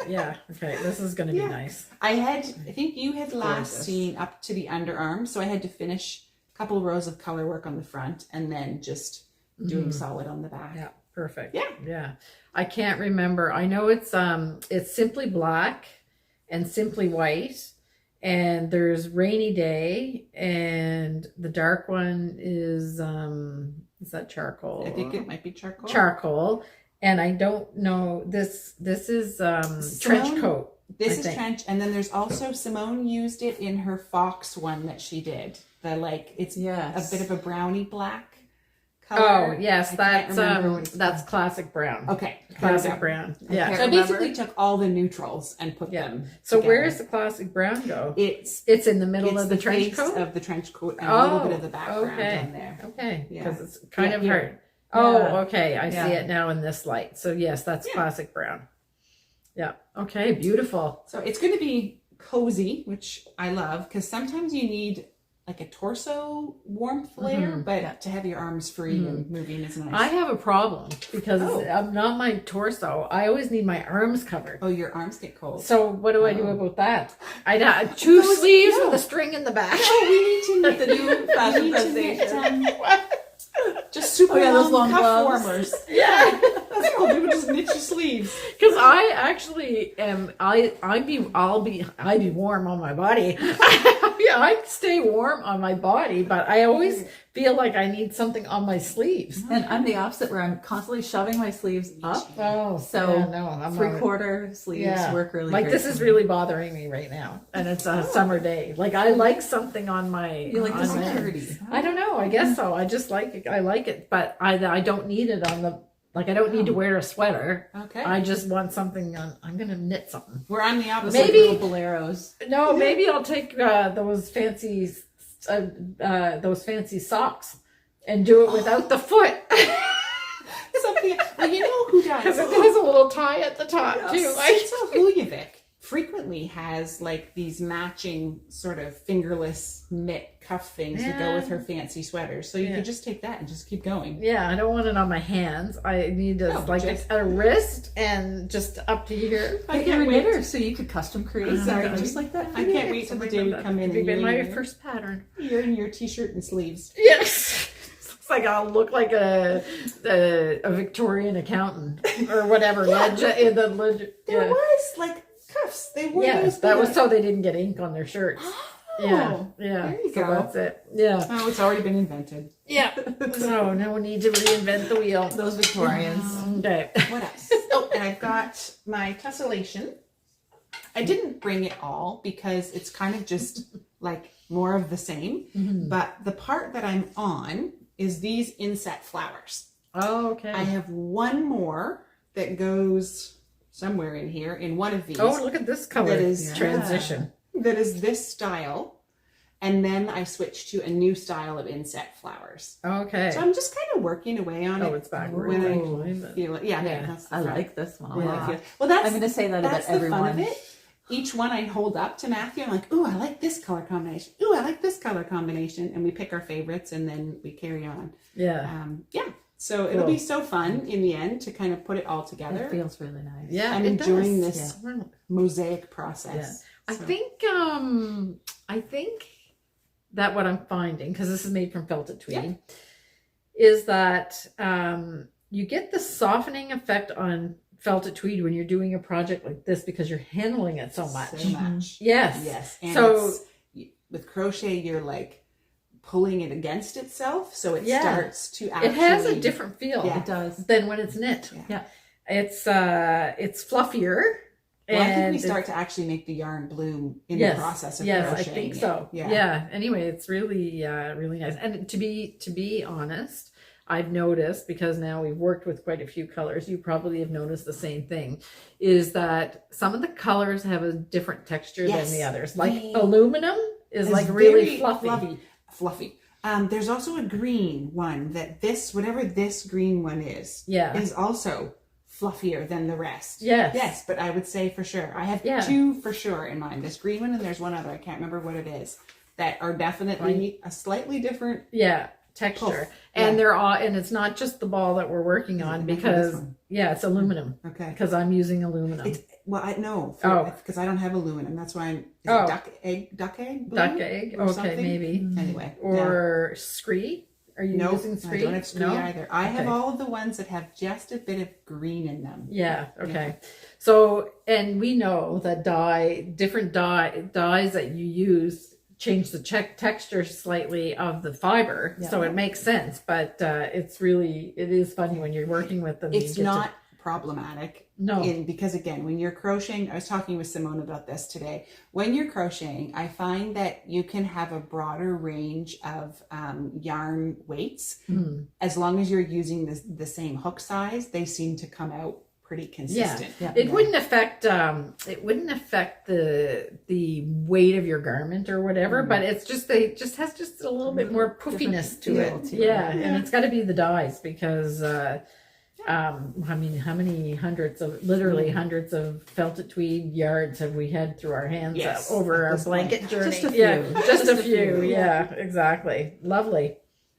Okay, this is going to be nice. I think you had last seen up to the underarm, so I had to finish a couple rows of color work on the front and then just doing solid on the back. Yeah, perfect. Yeah. I can't remember. I know it's Simply Black and Simply White, and there's Rainy Day, and the dark one is that charcoal? I think it might be charcoal. Charcoal. And I don't know, this is trench coat. This is trench, and then there's also, Simone used it in her fox one that she did. It's a bit of a brownie black color. Oh, yes, that's classic brown. Okay. Classic brown. Yeah. So I basically took all the neutrals and put them So together. where does the classic brown go? It's in the middle of the trench coat? of the trench coat and a little bit of the background on there. Okay, because it's kind of hard. Oh, okay. I see it now in this light. So yes, that's classic brown. Yeah. Okay, beautiful. So it's going to be cozy, which I love, because sometimes you need like a torso warmth layer, but to have your arms free and moving is nice. I have a problem because I'm not my torso. I always need my arms covered. Oh, your arms get cold. So what do I do about that? I'd have two sleeves with a string in the back. Oh, we need to At the new fashion presentation. Just super those long cuff gloves. warmers. Yeah. That's cool. People just knit your sleeves. Because I actually am. I'd be warm on my body. Yeah, I stay warm on my body, but I always feel like I need something on my sleeves. And I'm the opposite, where I'm constantly shoving my sleeves up. Oh, So yeah, no, I'm 3/4 sleeves work really like great this for is me. really bothering me right now, and it's a summer day. Like I like something on my. You like the on my- security. I don't know. I guess so. I just like it. I like it, but I don't need it on the. Like I don't need to wear a sweater. Okay. I just want something on. I'm gonna knit something. We're on the opposite. Maybe- Little boleros. No, maybe I'll take those fancy socks and do it without the foot. Sophia, well, you know who does? Because it has a little tie at the top too. Hujovic frequently has like these matching sort of fingerless knit cuff things that go with her fancy sweaters. So you could just take that and just keep going. Yeah, I don't want it on my hands. I need to a wrist and just up to here. I You're can't a wait. knitter, so you could custom create something just like that. I can't wait till the day we come in and my you're first pattern. in your t-shirt and sleeves. Yes. Looks like I'll look like a Victorian accountant or whatever. There was like cuffs. They wore those. That was so they didn't get ink on their shirts. Yeah. There you so go. that's it. Yeah. Oh, it's already been invented. Yeah. So no need to reinvent the wheel. Those Victorians. Okay. What else? Oh, and I've got my tessellation. I didn't bring it all because it's kind of just like more of the same. But the part that I'm on is these inset flowers. Oh, okay. I have one more that goes somewhere in here in one of these. Oh, look at this color. That is transition. That is this style. And then I switched to a new style of inset flowers. Okay. So I'm just kind of working away on it. Oh, it's backwards. When Oh, I feel it. Yeah, yeah. that's the I front. like this one a When I lot. feel it. Well, that's I'm going to say that about that's the everyone. fun of it. Each one I hold up to Matthew. I'm like, ooh, I like this color combination. Ooh, I like this color combination. And we pick our favorites and then we carry on. Yeah. So it'll be so fun in the end to kind of put it all together. It feels really nice. Yeah. I'm it enjoying does. this Yeah. mosaic process. I So- think that what I'm finding, because this is made from felted tweed, is that you get the softening effect on felted tweed when you're doing a project like this because you're handling it so much. So much. Yes. Yes. And So with crochet, you're like pulling it against itself. So it starts to actually... it has a different feel Yeah. It does. than when it's knit. Yeah. It's fluffier. Well, I think and we start to actually make the yarn bloom in the process of yes, crocheting. I think so. Yeah. Yeah. Anyway, it's really, really nice. And to be honest, I've noticed, because now we've worked with quite a few colors, you probably have noticed the same thing, is that some of the colors have a different texture than the others. Like aluminum is like really very fluffy. There's also a green one that whatever this green one is also fluffier than the rest. Yes, but I would say for sure. I have two for sure in mind. This green one and there's one other, I can't remember what it is, that are definitely a slightly different texture. And they're all, and it's not just the ball that we're working on because it's aluminum. Okay. Because I'm using aluminum. I know. Because I don't have aluminum. That's why I'm duck egg? Duck egg? Or Okay, something? maybe. Anyway. Or scree? Are you using scree? I don't have scree either. I have all of the ones that have just a bit of green in them. Yeah, okay. So, and we know that different dyes that you use change the texture slightly of the fiber. So it makes sense, but it is funny when you're working with them. It's not problematic. No. Because again, when you're crocheting, I was talking with Simone about this today. When you're crocheting, I find that you can have a broader range of yarn weights. As long as you're using the same hook size, they seem to come out pretty consistent. It wouldn't affect the weight of your garment or whatever, but it's just has a little bit more poofiness to it. And it's got to be the dyes because I mean, how many hundreds of felted tweed yards have we had through our hands over our blanket journey? Just a few. Yeah, just a few. Yeah, exactly. Lovely.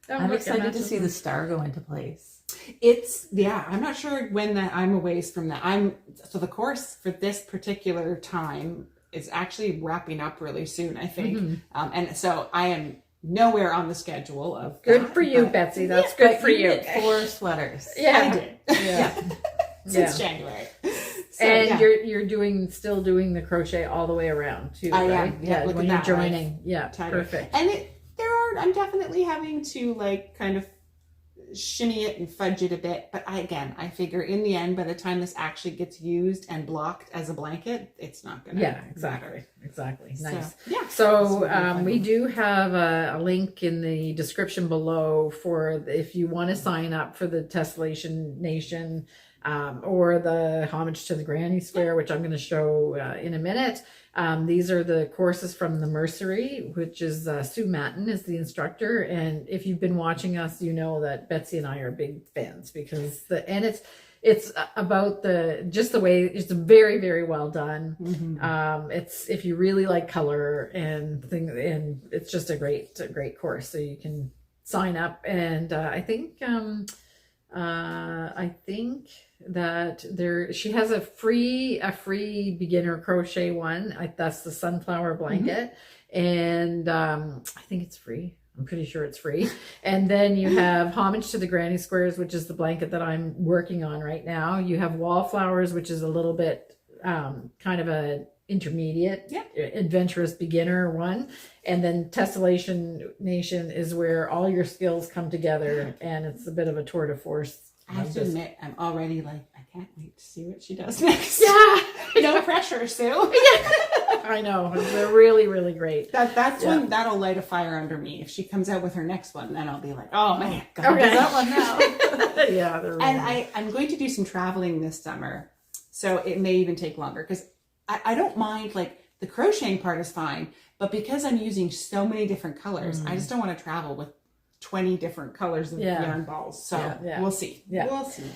I'm excited to see the star go into place. I'm not sure when I'm a ways from that. So the course for this particular time is actually wrapping up really soon, I think. And so I am nowhere on the schedule of good for you, Betsy. That's good for you. 4 sweaters. I did. Yeah. Since January. So, and you're still doing the crochet all the way around too, right? Yeah, when you're joining. Right? Perfect. And I'm definitely having to like kind of shimmy it and fudge it a bit, but I figure in the end, by the time this actually gets used and blocked as a blanket, it's not gonna matter. Exactly. Nice. So we do have a link in the description below for if you want to sign up for the Tessellation Nation or the Homage to the Granny Square, which I'm going to show in a minute. These are the courses from the Mercery, which is Sue Matten is the instructor. And if you've been watching us, you know that Betsy and I are big fans because it's about the way it's very, very well done. It's if you really like color and it's just a great course. So you can sign up. And I think that she has a free beginner crochet one. That's the sunflower blanket. And I think it's free. I'm pretty sure it's free. And then you have Homage to the Granny Squares, which is the blanket that I'm working on right now. You have Wallflowers, which is a little bit kind of a intermediate, adventurous beginner one. And then Tessellation Nation is where all your skills come together, and it's a bit of a tour de force. I have to admit, I'm already like, I can't wait to see what she does next. Yeah. No pressure, Sue. I know. They're really, really great. That's when that'll light a fire under me. If she comes out with her next one, then I'll be like, oh man, gotta do that one now. Yeah. Really and I'm going to do some traveling this summer. So it may even take longer because I don't mind, like the crocheting part is fine, but because I'm using so many different colors, I just don't want to travel with 20 different colors of yarn balls. So we'll see. Yeah. We'll see.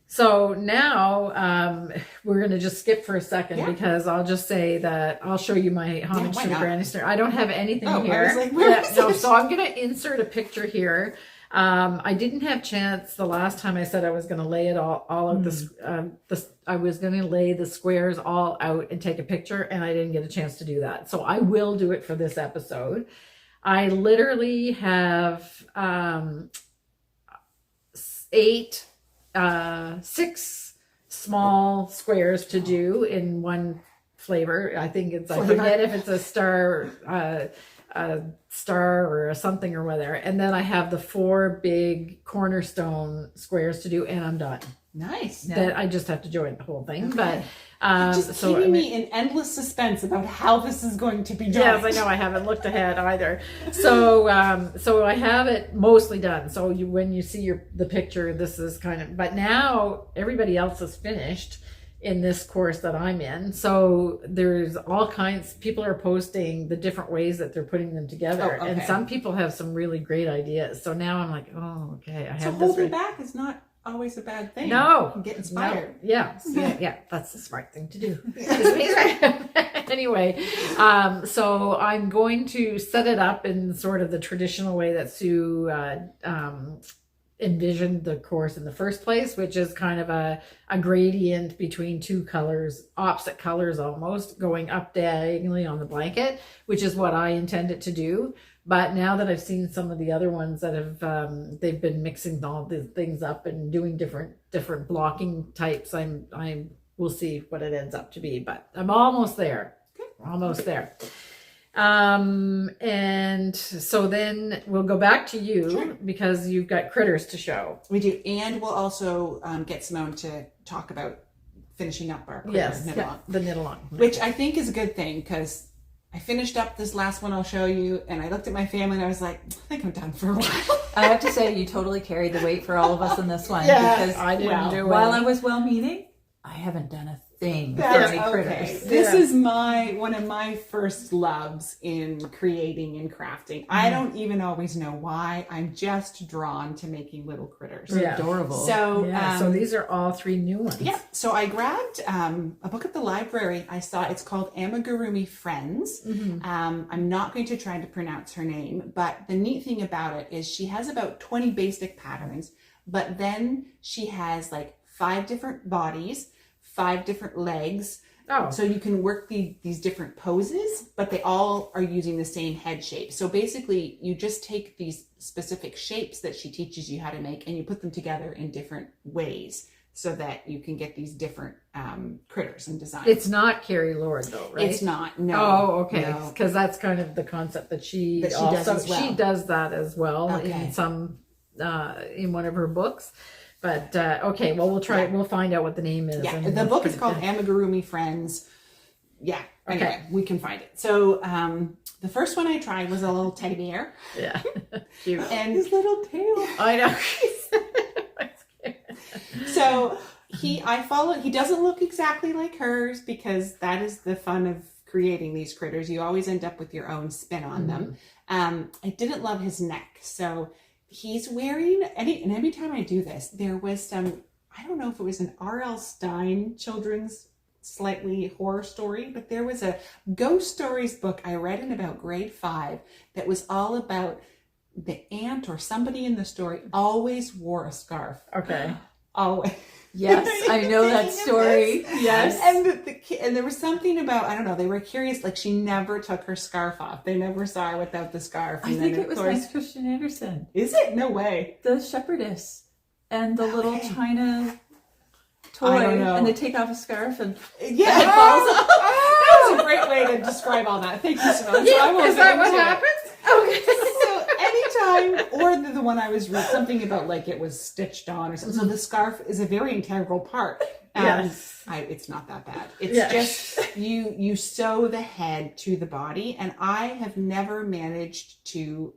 So now we're going to just skip for a second because I'll just say that I'll show you my Homage to the Granny Square. I don't have anything here. I was like, so I'm going to insert a picture here. I didn't have chance the last time I said I was going to lay it all out. I was going to lay the squares all out and take a picture, and I didn't get a chance to do that. So I will do it for this episode. I literally have 6 small squares to do in one flavor. I think I forget if it's a star or a something or whether. And then I have the 4 big cornerstone squares to do, and I'm done. Nice. That I just have to join the whole thing. Okay. But just keeping me in endless suspense about how this is going to be done. Yes, I know. I haven't looked ahead either. So I have it mostly done. So when you see the picture, this is kind of. But now everybody else is finished in this course that I'm in. So there's all kinds. People are posting the different ways that they're putting them together, and some people have some really great ideas. So now I'm like, oh, okay. I have holding back is not always a bad thing. No. You can get inspired. No. Yeah. That's the smart thing to do. Anyway, so I'm going to set it up in sort of the traditional way that Sue envisioned the course in the first place, which is kind of a gradient between 2 colors, opposite colors almost, going up diagonally on the blanket, which is what I intend it to do. But now that I've seen some of the other ones that have, they've been mixing all the things up and doing different blocking types, we'll see what it ends up to be, but I'm almost there. Almost there. And so then we'll go back to you because you've got critters to show. We do. And we'll also get Simone to talk about finishing up our knit-along. The knit-along. Which I think is a good thing because I finished up this last one I'll show you, and I looked at my family and I was like, I think I'm done for a while. I have to say, you totally carried the weight for all of us in this one. Yeah, because I didn't do it. While I was well-meaning, I haven't done a thing for That's any okay. critters. This is one of my first loves in creating and crafting. I don't even always know why. I'm just drawn to making little critters. They're adorable. So, so these are all 3 new ones. Yeah. So I grabbed a book at the library. I saw it's called Amigurumi Friends. I'm not going to try to pronounce her name, but the neat thing about it is she has about 20 basic patterns, but then she has like 5 different bodies, 5 different legs. Oh. So you can work these different poses, but they all are using the same head shape. So basically you just take these specific shapes that she teaches you how to make and you put them together in different ways so that you can get these different critters and designs. It's not Carrie Lord though, right? It's not, no. Oh, okay. No. Because that's kind of the concept that she does as well. She does that as well Okay. in some in one of her books. But okay, well we'll find out what the name is. Yeah, and the book is called Amigurumi Friends. Yeah, anyway, we can find it. So the first one I tried was a little teddy bear. Yeah, cute. And his little tail. I know. So he doesn't look exactly like hers because that is the fun of creating these critters. You always end up with your own spin on them. I didn't love his neck. So he's wearing, every time I do this, there was some, I don't know if it was an R.L. Stine children's slightly horror story, but there was a ghost stories book I read in about grade 5 that was all about the aunt or somebody in the story always wore a scarf. Okay. Always. Yes, I know that story. Yes. And there was something about, I don't know, they were curious, like she never took her scarf off. They never saw her without the scarf. I think it was Hans Christian Andersen. Is it? No way. The shepherdess and the little china toy. I don't know. And they take off a scarf and yeah, it falls off. That was a great way to describe all that. Thank you, Simone. Yeah, So I won't is get that what into it. happens? Okay. So anytime, or the one I was reading, something about like it was stitched on or something. So the scarf is a very integral part. Yes. It's not that bad. It's just you sew the head to the body, and I have never managed to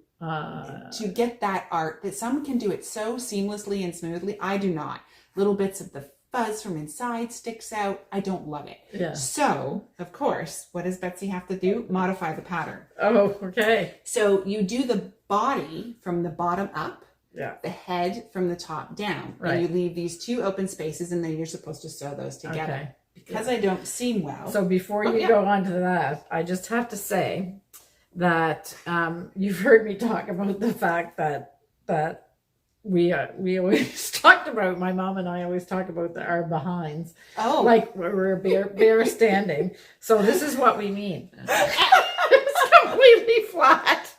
get that art that some can do it so seamlessly and smoothly. I do not. Little bits of the fuzz from inside sticks out. I don't love it. Yeah. So, of course, what does Betsy have to do? Modify the pattern. Oh, okay. So you do the body from the bottom up, the head from the top down. Right. And you leave these 2 open spaces, and then you're supposed to sew those together. Okay. Because I don't seam well. So before you go on to that, I just have to say that you've heard me talk about the fact that we always talked about, my mom and I always talk about our behinds. Oh. Like we're bare standing. So this is what we mean. It's completely flat.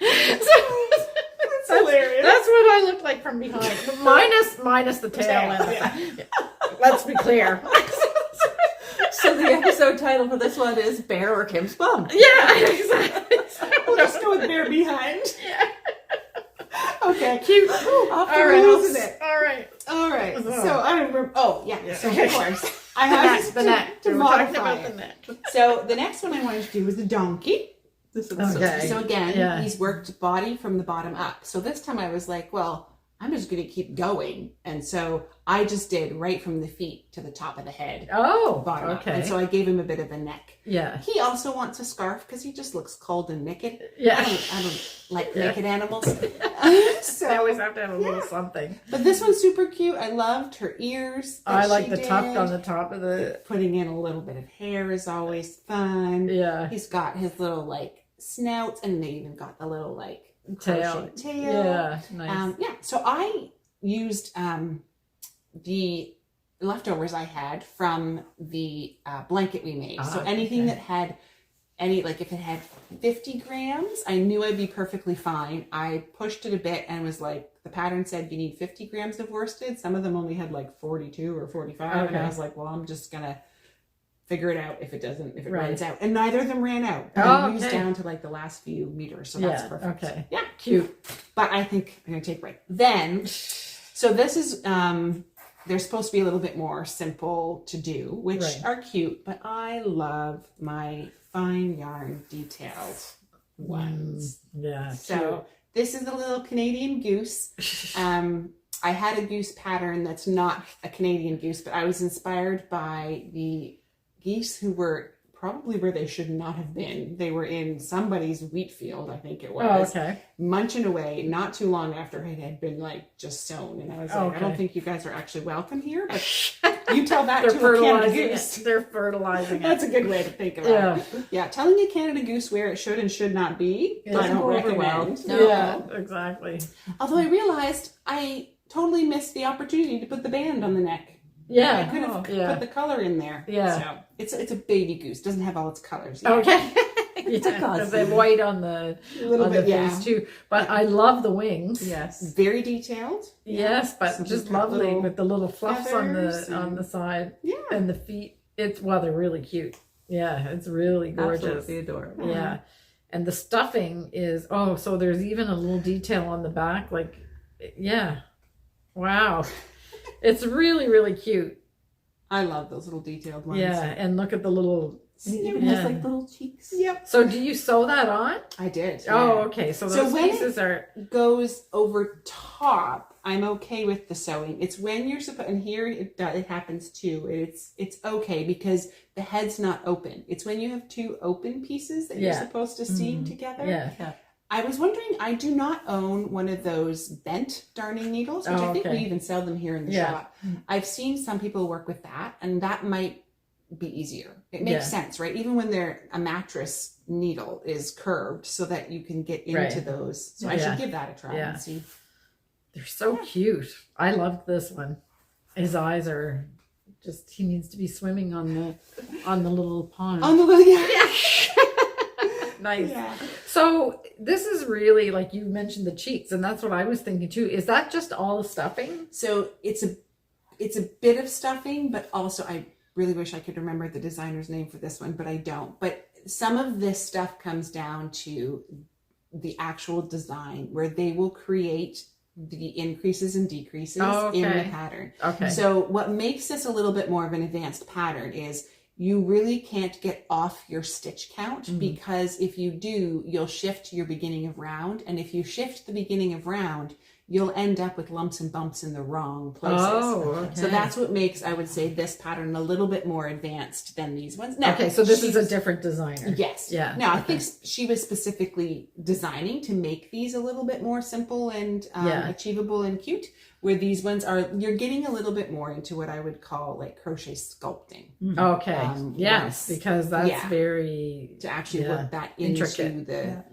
That's hilarious. That's what I look like from behind. Minus the tail end. Let's be clear. So the episode title for this one is Bear or Kim's Bum. Yeah, exactly. We'll just go with bare behind. Yeah. Okay. Cute. Losing it. All right. So I remember. Oh yeah. So of course I have the neck. to We're modify talking about it. the neck. So the next one I wanted to do was the donkey. This is So again, he's worked body from the bottom up. So this time I was like, well, I'm just going to keep going. And so I just did right from the feet to the top of the head. Oh, bottom up. okay. And so I gave him a bit of a neck. Yeah. He also wants a scarf because he just looks cold and naked. Yeah. I don't like naked animals. So I always have to have a little something. But this one's super cute. I loved her ears. I like the tuft on the top of the... Putting in a little bit of hair is always fun. Yeah. He's got his little like snouts, and they even got the little like tail. Yeah, nice. So I used the leftovers I had from the blanket we made. So anything that had if it had 50 grams, I knew I'd be perfectly fine. I pushed it a bit and was like, the pattern said you need 50 grams of worsted. Some of them only had like 42 or 45. And I was like, well, I'm just going to figure it out if it runs out. And neither of them ran out. I used down to like the last few meters. So that's perfect. Okay. Yeah. Cute. But I think I'm going to take a break. Then, so this is, they're supposed to be a little bit more simple to do, which are cute, but I love my fine yarn detailed ones. Yeah. So this is a little Canadian goose. I had a goose pattern that's not a Canadian goose, but I was inspired by the geese who were probably where they should not have been. They were in somebody's wheat field, I think it was. Oh, okay. Munching away not too long after it had been like just sown. And I was like, I don't think you guys are actually welcome here, but you tell that to a Canada goose. They're fertilizing it. That's a good way to think about it. Yeah, telling a Canada goose where it should and should not be, I don't recommend. No. Yeah, exactly. Although I realized I totally missed the opportunity to put the band on the neck. Yeah. I could have put the color in there. Yeah. So it's a baby goose. Doesn't have all its colors yet. Okay. It's a cosplay. Because they have white on the face too. But I love the wings. Yes. Very detailed. Yes, but Some just got lovely little with the little fluffs on the side. Yeah. And the feet. They're really cute. Yeah, it's really gorgeous. Absolutely adorable. Yeah. And the stuffing is so there's even a little detail on the back, like wow. It's really, really cute. I love those little detailed ones. Yeah, and look at the little. And it even has like little cheeks. Yep. So do you sew that on? I did. Yeah. Oh, okay. So those pieces goes over top, I'm okay with the sewing. It's when you're supposed, and here it happens too. It's okay because the head's not open. It's when you have two open pieces that you're supposed to seam together. Yeah. I was wondering, I do not own one of those bent darning needles, which I think we even sell them here in the shop. I've seen some people work with that, and that might be easier. It makes sense, right? Even when a mattress needle is curved so that you can get into those. So I should give that a try and see. They're so cute. I loved this one. His eyes are just, he needs to be swimming on the little pond. On the little, Nice. Yeah. So this is really, like you mentioned, the cheeks, and that's what I was thinking too. Is that just all the stuffing? So it's a bit of stuffing, but also I really wish I could remember the designer's name for this one, but I don't. But some of this stuff comes down to the actual design where they will create the increases and decreases in the pattern. Okay. So what makes this a little bit more of an advanced pattern is you really can't get off your stitch count because if you do, you'll shift your beginning of round. And if you shift the beginning of round, you'll end up with lumps and bumps in the wrong places. Oh, okay. So that's what makes, I would say, this pattern a little bit more advanced than these ones. Now, okay, so this is a different designer. Yes. Yeah. Now, I think she was specifically designing to make these a little bit more simple and achievable and cute, where these ones are, you're getting a little bit more into what I would call like crochet sculpting. Okay. Yes, because that's very... To actually work that into the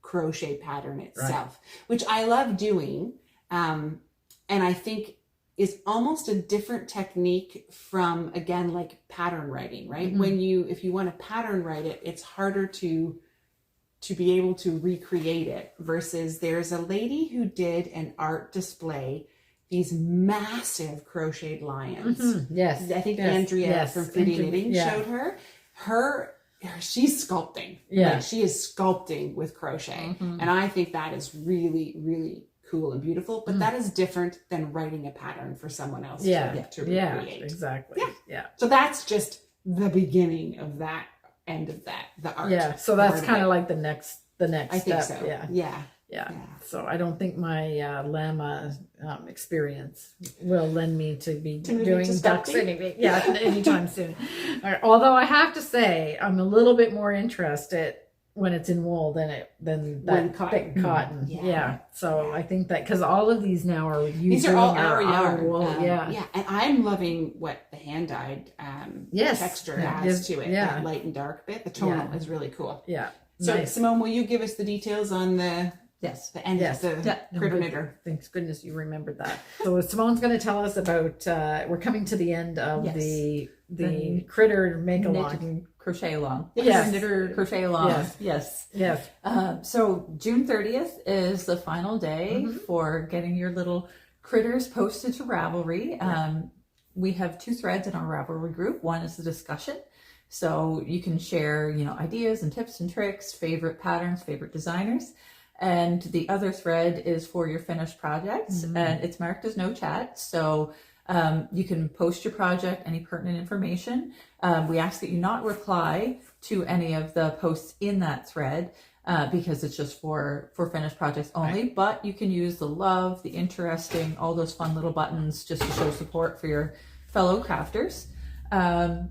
crochet pattern itself, which I love doing, and I think is almost a different technique from, again, like pattern writing, right? When if you want to pattern write it, it's harder to be able to recreate it versus there's a lady who did an art display, these massive crocheted lions. Yes. I think Andrea from Foodie Knitting showed her she's sculpting. Like, she is sculpting with crochet. And I think that is really, really cool and beautiful. But that is different than writing a pattern for someone else to recreate. Yeah, exactly. Yeah. So that's just the beginning of that end of that, the art. Yeah. So that's kind of like the next I think step. so. Yeah. So I don't think my llama experience will lend me to be doing ducks anytime soon. Although I have to say, I'm a little bit more interested when it's in wool than that thick cotton. Yeah. So I think that because all of these now are these are all our yarn. Wool. And I'm loving what the hand dyed texture adds to it. That light and dark bit. The tonal is really cool. Yeah. So Simone, will you give us the details on the end of the critter knitter? Thanks goodness you remembered that. So Simone's going to tell us about, we're coming to the end of the critter make-along. Crochet along. Yes. Knitter crochet along. Yes. So June 30th is the final day for getting your little critters posted to Ravelry. We have 2 threads in our Ravelry group. One is the discussion. So you can share, ideas and tips and tricks, favorite patterns, favorite designers. And the other thread is for your finished projects, and it's marked as no chat. So you can post your project, any pertinent information. We ask that you not reply to any of the posts in that thread. because it's just for finished projects only. Right. But you can use the love, the interesting, all those fun little buttons just to show support for your fellow crafters. And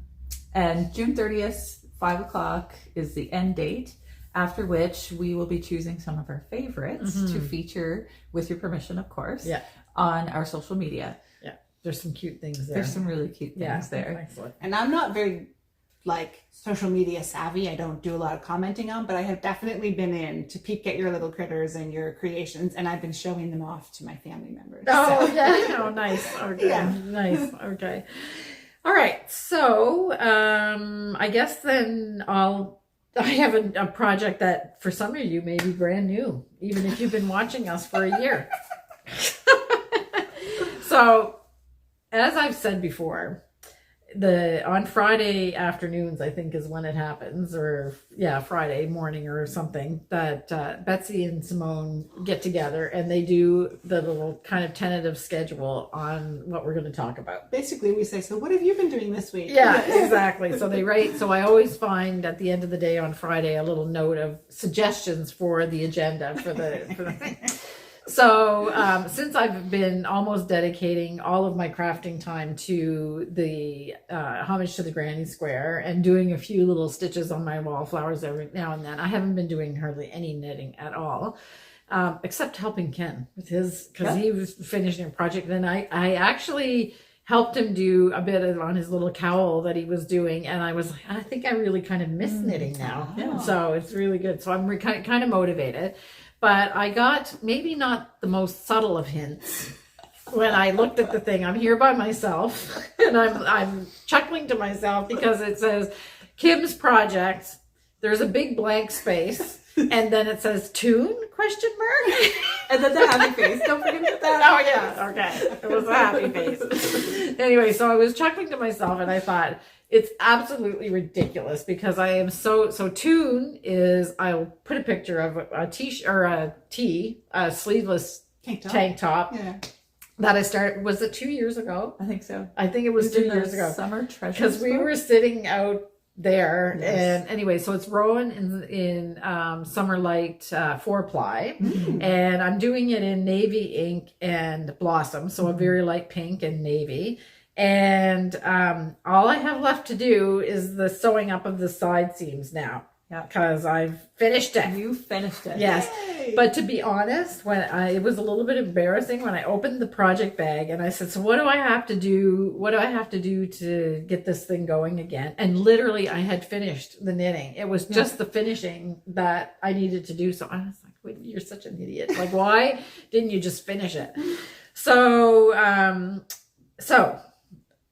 June 30th, 5 o'clock is the end date, after which we will be choosing some of our favorites to feature, with your permission, of course, on our social media. Yeah, there's some cute things there. There's some really cute things there. Excellent. And I'm not very social media savvy. I don't do a lot of commenting on, but I have definitely been in to peek at your little critters and your creations, and I've been showing them off to my family members. Oh, yeah. Oh, nice. Okay. Yeah. Nice. Okay. All right. So, I guess then I have a project that for some of you may be brand new, even if you've been watching us for a year. So, as I've said before, on Friday afternoons, I think is when it happens, or Friday morning or something, that Betsy and Simone get together and they do the little kind of tentative schedule on what we're going to talk about. Basically, we say, so what have you been doing this week? Yeah, exactly. So they write. So I always find at the end of the day on Friday a little note of suggestions for the agenda for the thing. So since I've been almost dedicating all of my crafting time to the Homage to the Granny Square and doing a few little stitches on my Wallflowers every now and then, I haven't been doing hardly any knitting at all, except helping Ken with his, because he was finishing a project. And I actually helped him do a bit on his little cowl that he was doing. And I was like, I think I really kind of miss knitting now. Yeah. So it's really good. So I'm kind of motivated. But I got maybe not the most subtle of hints when I looked at the thing. I'm here by myself, and I'm chuckling to myself because it says Kim's project. There's a big blank space, and then it says tune ? And then the happy face. Don't forget that. Oh yeah, okay. It was a happy face. Anyway, so I was chuckling to myself, and I thought, it's absolutely ridiculous because I am so tune is, I'll put a picture of a t-shirt or a sleeveless tank top that I started. Was it 2 years ago? I think so. I think it was 2 years ago. Summer treasure. Because we were sitting out there, and anyway, so it's Rowan in Summer Light 4-ply, and I'm doing it in navy ink and blossom, so a very light pink and navy. And all I have left to do is the sewing up of the side seams now. Yeah, because I've finished it. You finished it. Yes. Yay. But to be honest, it was a little bit embarrassing when I opened the project bag and I said, so what do I have to do? What do I have to do to get this thing going again? And literally I had finished the knitting. It was just the finishing that I needed to do. So I was like, wait, you're such an idiot. Like, why didn't you just finish it? So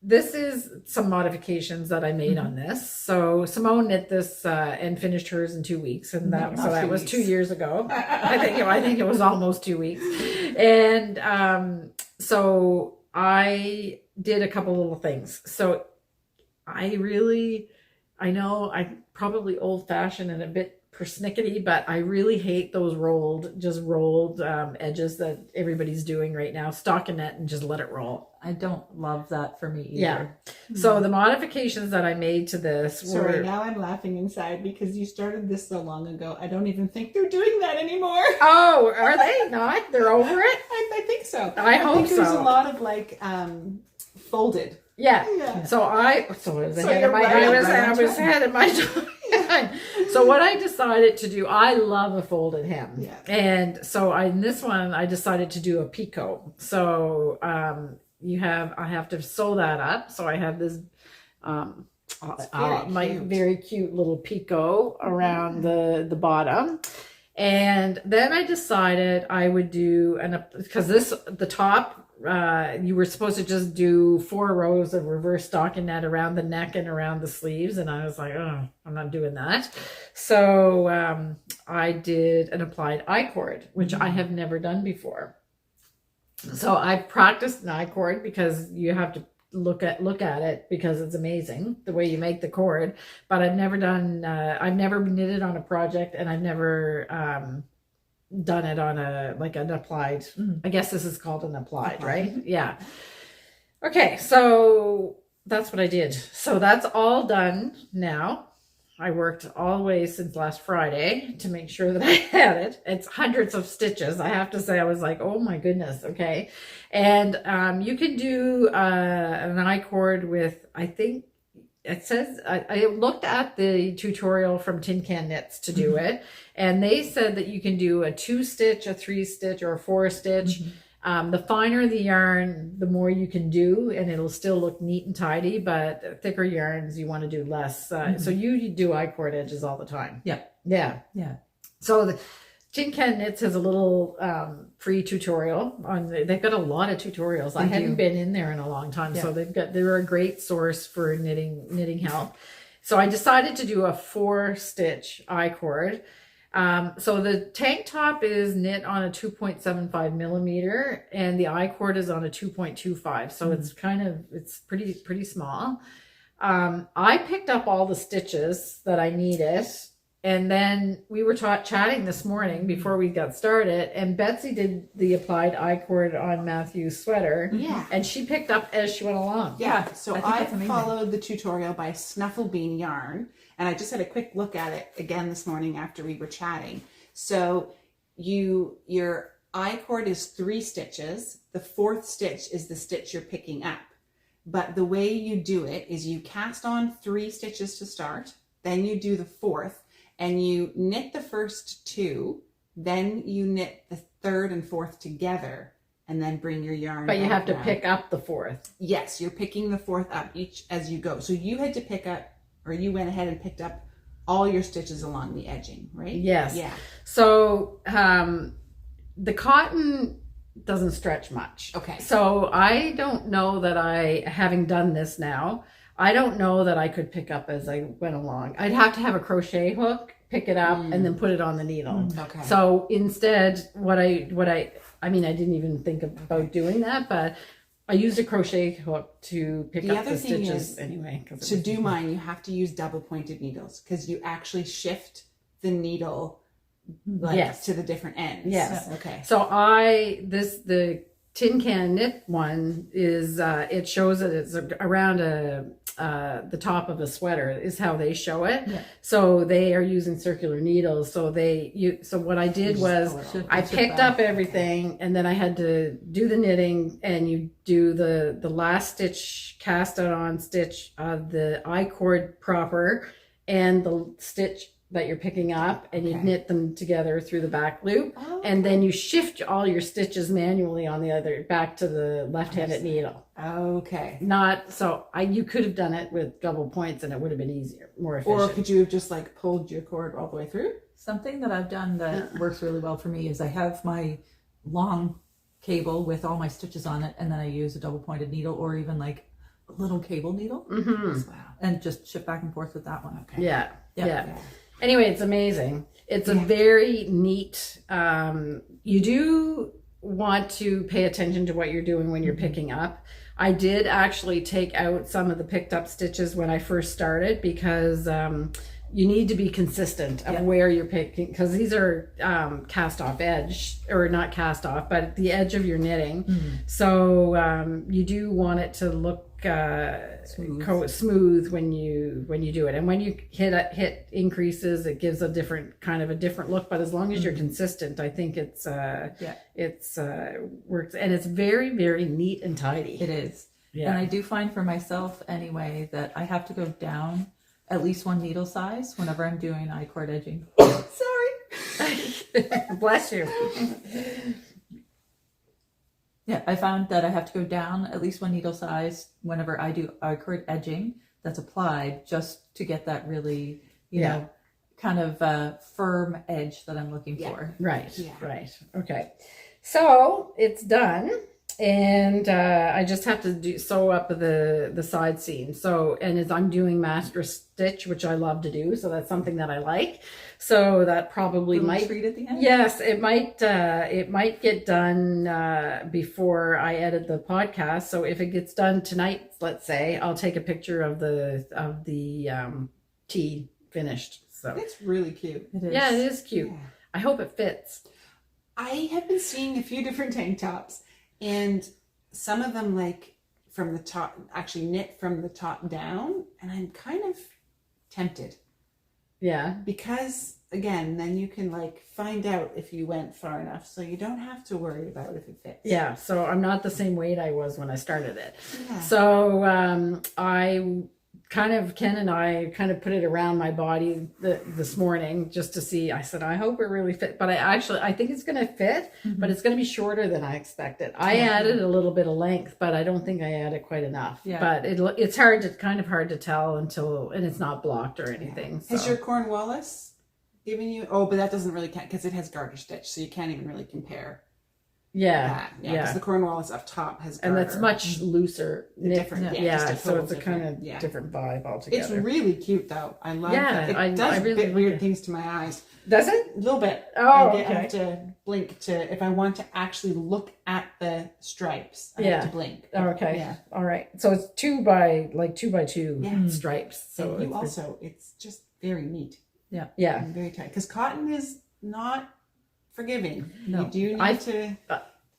this is some modifications that I made on this. So Simone knit this and finished hers in 2 weeks, and that was 2 years ago. I think it was almost 2 weeks. And so I did a couple little things. So I know I'm probably old fashioned and a bit persnickety, but I really hate those rolled edges that everybody's doing right now. Stockinette and just let it roll. I don't love that for me either. Yeah. So the modifications that I made to this were... Sorry, now I'm laughing inside because you started this so long ago. I don't even think they're doing that anymore. Oh, are they not? They're over it? I think so. I hope so. There's a lot of folded. Yeah. So I was ahead of my time. So what I decided to do, I love a folded hem. Yeah. And so in this one, I decided to do a picot. So I have to sew that up. So I have this very cute little picot around the bottom. And then I decided I would do, because the top, you were supposed to just do 4 rows of reverse stockinette around the neck and around the sleeves. And I was like, oh, I'm not doing that. So I did an applied I-cord, which I have never done before. So I practiced an I-cord because you have to look at it because it's amazing the way you make the cord. But I've never knitted on a project, and I've never done it on an applied. I guess this is called an applied, right? Yeah. Okay, so that's what I did. So that's all done now. I worked all the way since last Friday to make sure that I had it. It's hundreds of stitches. I have to say, I was like, oh my goodness. Okay. And you can do an I-cord with, I think it says, I looked at the tutorial from Tin Can Knits to do it. And they said that you can do a 2-stitch, a 3-stitch, or a 4-stitch. The finer the yarn, the more you can do, and it'll still look neat and tidy, but thicker yarns, you want to do less. So you do I-cord edges all the time. Yeah. So the Tin Can Knits has a little free tutorial they've got a lot of tutorials. I hadn't been in there in a long time. So they're a great source for knitting help. So I decided to do a 4-stitch I-cord. So the tank top is knit on a 2.75 millimeter and the I-cord is on a 2.25. So it's pretty small. I picked up all the stitches that I needed, and then we were chatting this morning before we got started, and Betsy did the applied I-cord on Matthew's sweater. And she picked up as she went along. So I followed the tutorial by Snuffle Bean yarn. And I just had a quick look at it again this morning after we were chatting. So your I-cord is 3 stitches. The 4th stitch is the stitch you're picking up. But the way you do it is you cast on 3 stitches to start, then you do the 4th, and you knit the first 2, then you knit the 3rd and 4th together, and then bring your yarn. But you have to pick up the 4th. Yes, you're picking the 4th up each as you go. So you had to pick up, or you went ahead and picked up all your stitches along the edging, right? Yes. So the cotton doesn't stretch much. Okay. So I don't know that having done this now, I don't know that I could pick up as I went along. I'd have to have a crochet hook, pick it up, and then put it on the needle. Okay. So instead, I didn't even think about doing that, but I used a crochet hook to pick up the stitches anyway. To do mine, you have to use double pointed needles because you actually shift the needle to the different ends. Yes. Okay. So the Tin Can Knit one is it shows that it's around the top of a sweater is how they show it. So they are using circular needles. So what I did was I picked up everything, and then I had to do the knitting, and you do the last stitch, cast out on stitch of the I-cord proper and the stitch that you're picking up, and you knit them together through the back loop, and then you shift all your stitches manually on the other back to the left-handed needle. You could have done it with double points and it would have been easier, more efficient. Or could you have just pulled your cord all the way through? Something that I've done that works really well for me is I have my long cable with all my stitches on it, and then I use a double pointed needle or even a little cable needle, and just shift back and forth with that one. Yeah. Anyway, it's amazing. It's a very neat, you do want to pay attention to what you're doing when you're picking up. I did actually take out some of the picked up stitches when I first started because you need to be consistent of where you're picking, because these are cast off edge, or not cast off, but the edge of your knitting. So you do want it to look smooth when you do it, and when you hit increases, it gives a different look. But as long as you're consistent, I think it's works, and it's very, very neat and tidy. It is. And I do find for myself anyway that I have to go down at least 1 needle size whenever I'm doing I-cord edging. Sorry. Bless you. I found that I have to go down at least 1 needle size whenever I do I-cord edging that's applied, just to get that really, you know, kind of firm edge that I'm looking for. Right. Okay. So it's done. And I just have to sew up the side seam. So, and as I'm doing master stitch, which I love to do, so that's something that I like. So that probably might treat at the end. Yes, it might get done before I edit the podcast. So if it gets done tonight, let's say, I'll take a picture of the tee finished. So it's really cute. It is. Yeah, it is cute. Yeah. I hope it fits. I have been seeing a few different tank tops. And some of them from the top, actually knit from the top down, and I'm kind of tempted. Yeah. Because again, then you can like find out if you went far enough, so you don't have to worry about if it fits. Yeah. So I'm not the same weight I was when I started it. Yeah. So Ken and I kind of put it around my body this morning just to see. I said, I hope it really fit, but I think it's going to fit, but it's going to be shorter than I expected. I added a little bit of length, but I don't think I added quite enough. Yeah. But it's hard to tell and it's not blocked or anything. So. Has your Cornwallis given you? Oh, but that doesn't really count because it has garter stitch, so you can't even really compare. Yeah, because the Cornwallis up top has garter. And that's much looser, different. So it's a kind of different vibe altogether. It's really cute though. I love that. It does really weird things to my eyes. Does it? A little bit. Oh, I have to blink if I want to actually look at the stripes. I have to blink. Okay. Yeah. All right. So it's 2 by 2 stripes. So it's just very neat. Yeah. And very tight because cotton is not forgiving. No. You do need to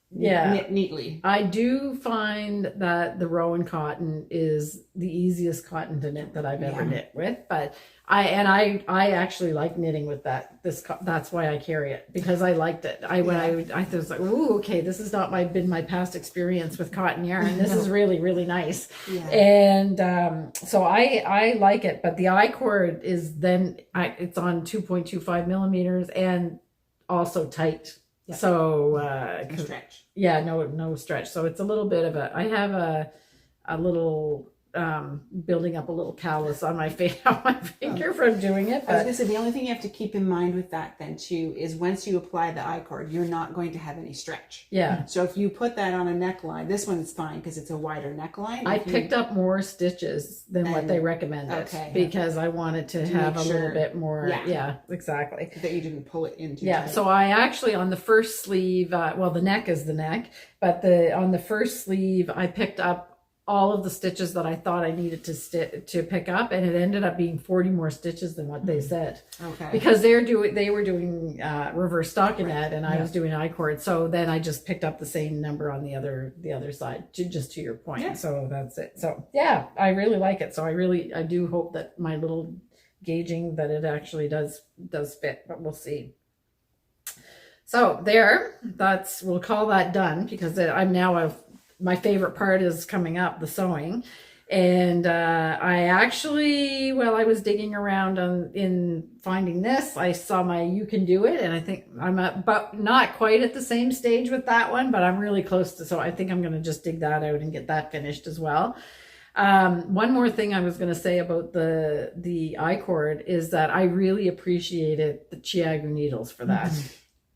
knit neatly. I do find that the Rowan cotton is the easiest cotton to knit that I've ever knit with, but I actually like knitting with that. That's why I carry it, because I liked it. I was like, ooh, okay, this has not been my past experience with cotton yarn. This is really, really nice. Yeah. And so I like it, but the I-cord is it's on 2.25 millimeters and also tight. Yeah. So no stretch. Yeah, no stretch. So it's a little bit of I have a little building up a little callus on my finger from doing it. I was gonna say the only thing you have to keep in mind with that then too is once you apply the I-cord, you're not going to have any stretch. Yeah. So if you put that on a neckline, this one is fine because it's a wider neckline. I picked up more stitches than what they recommended because I wanted to have a little bit more. Yeah, exactly. That you didn't pull it into. Yeah. So I actually on the first sleeve, the neck is the neck, but on the first sleeve I picked up all of the stitches that I thought I needed to pick up, and it ended up being 40 more stitches than what they said. Okay. Because they were doing reverse stockinette, and I was doing I-cord. So then I just picked up the same number on the other side, just to your point. Yeah. So that's it. So yeah, I really like it. So I do hope that my little gauging that it actually does fit, but we'll see. So we'll call that done, because I'm now my favorite part is coming up, the sewing. And I actually, while I was digging around in finding this, I saw my You Can Do It, and I think I'm but not quite at the same stage with that one, but I'm really close to, so I think I'm going to just dig that out and get that finished as well. One more thing I was going to say about the I-cord is that I really appreciated the Chiagu needles for that.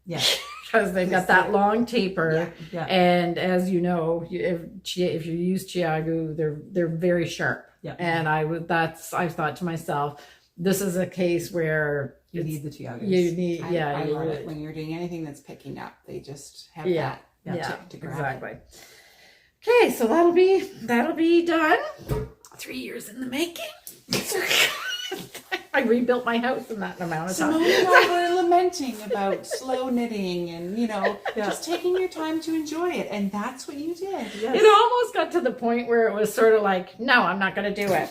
Yeah. Because they've got that long taper, and as you know, if you use Chiagu, they're very sharp. Yeah. And I thought to myself, this is a case where you need the Chiagus. You need, I love it when you're doing anything that's picking up. They just have that tip to grab. Exactly. Okay, so that'll be done. 3 years in the making. I rebuilt my house in that amount of time. Simone and I were lamenting about slow knitting and, just taking your time to enjoy it. And that's what you did. Yes. It almost got to the point where it was sort of like, no, I'm not going to do it.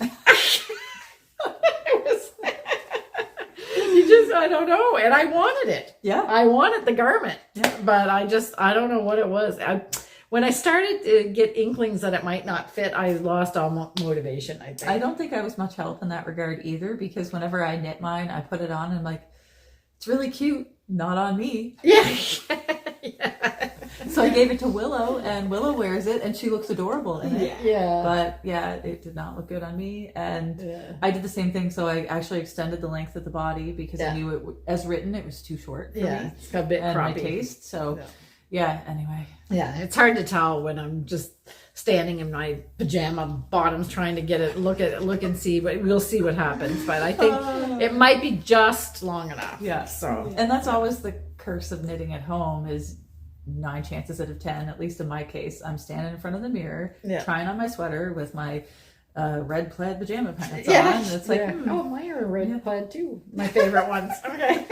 I don't know. And I wanted it. Yeah. I wanted the garment. Yeah. But I don't know what it was. When I started to get inklings that it might not fit, I lost all motivation, I think. I don't think I was much help in that regard either, because whenever I knit mine, I put it on and I'm like, it's really cute, not on me. Yeah. So I gave it to Willow, and Willow wears it, and she looks adorable in it. Yeah. But it did not look good on me. And I did the same thing. So I actually extended the length of the body because I knew as written, it was too short for me. It's got a bit and croppy. My taste. So anyway. Yeah, it's hard to tell when I'm just standing in my pajama bottoms trying to get it, look and see, but we'll see what happens. But I think it might be just long enough. Yeah. So, and that's always the curse of knitting at home is 9 chances out of 10, at least in my case, I'm standing in front of the mirror, trying on my sweater with my red plaid pajama pants on. And it's like, oh, mine are red plaid too. My favorite ones. Okay.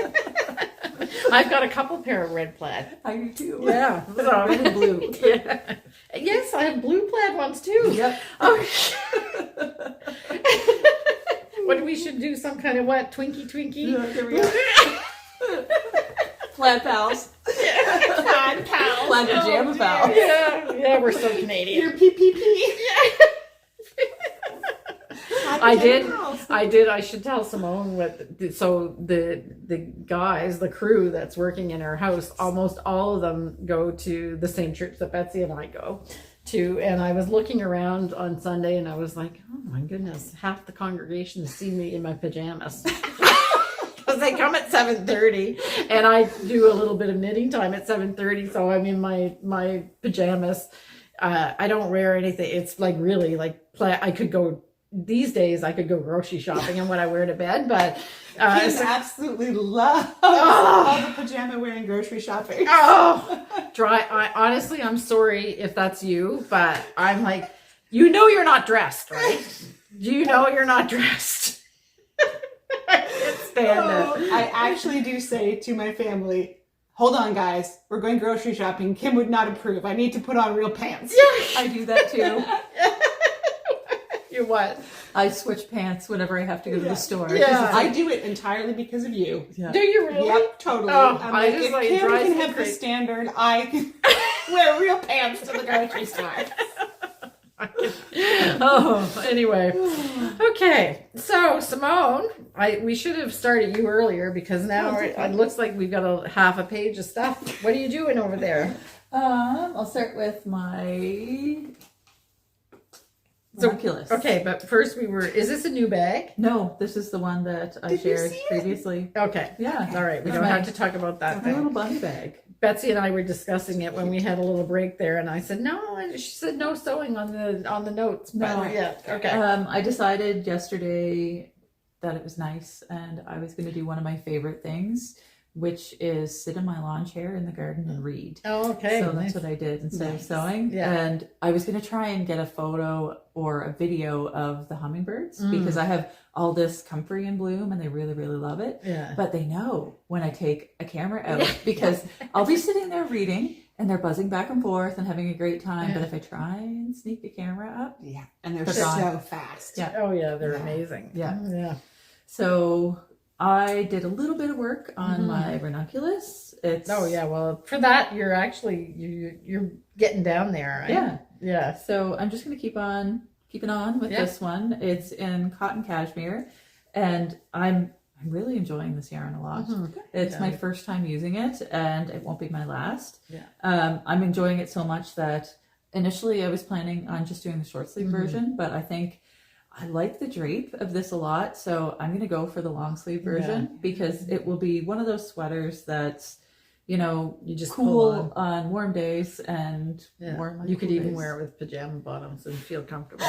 I've got a couple pair of red plaid. I do too. Yeah. So, red and blue. Yeah. Yes, I have blue plaid ones too. Yep. Oh. What we should do? Some kind of what? Twinkie. Yeah, here we go. Plaid pals. Plaid pals. Plaid pajama pals. Yeah, we're so Canadian. Your PPP. I did. I should tell Simone so the guys, the crew that's working in our house, almost all of them go to the same church that Betsy and I go to. And I was looking around on Sunday and I was like, oh my goodness, half the congregation see me in my pajamas. Because they come at 7:30 and I do a little bit of knitting time at 7:30. So I'm in my pajamas. I don't wear anything. It's like really like I could go. These days I could go grocery shopping in what I wear to bed, but Kim absolutely loves all the pajama wearing grocery shopping. Honestly, I'm sorry if that's you, but I'm like, you're not dressed, right? You know you're not dressed. I can't stand it. I actually do say to my family, hold on guys, we're going grocery shopping. Kim would not approve. I need to put on real pants. Yeah. I do that too. You what? I switch pants whenever I have to go to the store. Yeah. I do it entirely because of you. Yeah. Do you really? Yep, totally. Oh, I'm like, if Kim can have the crazy. standard, I can wear real pants to the grocery store. Anyway. Okay. So, Simone, we should have started you earlier because now it looks like we've got a half a page of stuff. What are you doing over there? I'll start with my Ranunculus. Okay, but first is this a new bag? No, this is the one that I shared previously. Okay. Yeah. All right. We don't have to talk about that My thing. little bunny bag. Betsy and I were discussing it when we had a little break there, and I said no, and she said no sewing on the notes. But No. yeah, okay. I decided yesterday that it was nice, and I was going to do one of my favorite things, which is sit in my lawn chair in the garden and read. Oh, okay. So Nice. that's what I did instead of sewing. Yeah. And I was going to try and get a photo or a video of the hummingbirds because I have all this comfrey in bloom and they really, really love it. Yeah. But they know when I take a camera out because I'll be sitting there reading and they're buzzing back and forth and having a great time. Yeah. But if I try and sneak a camera up, And they're They're so gone. fast. Yeah. Oh yeah, they're amazing. Yeah. Yeah. So I did a little bit of work on my ranunculus. Oh yeah. Well, for that you're actually you're getting down there, right? Yeah. Yeah. So I'm just going to keep on keeping on with this one. It's in cotton cashmere, and I'm really enjoying this yarn a lot. It's my first time using it, and it won't be my last. Yeah. I'm enjoying it so much that initially I was planning on just doing the short sleeve version, but I think I like the drape of this a lot, so I'm going to go for the long sleeve version because it will be one of those sweaters that's, you just cool on warm days and warm on You could cool even days. wear it with pajama bottoms and feel comfortable.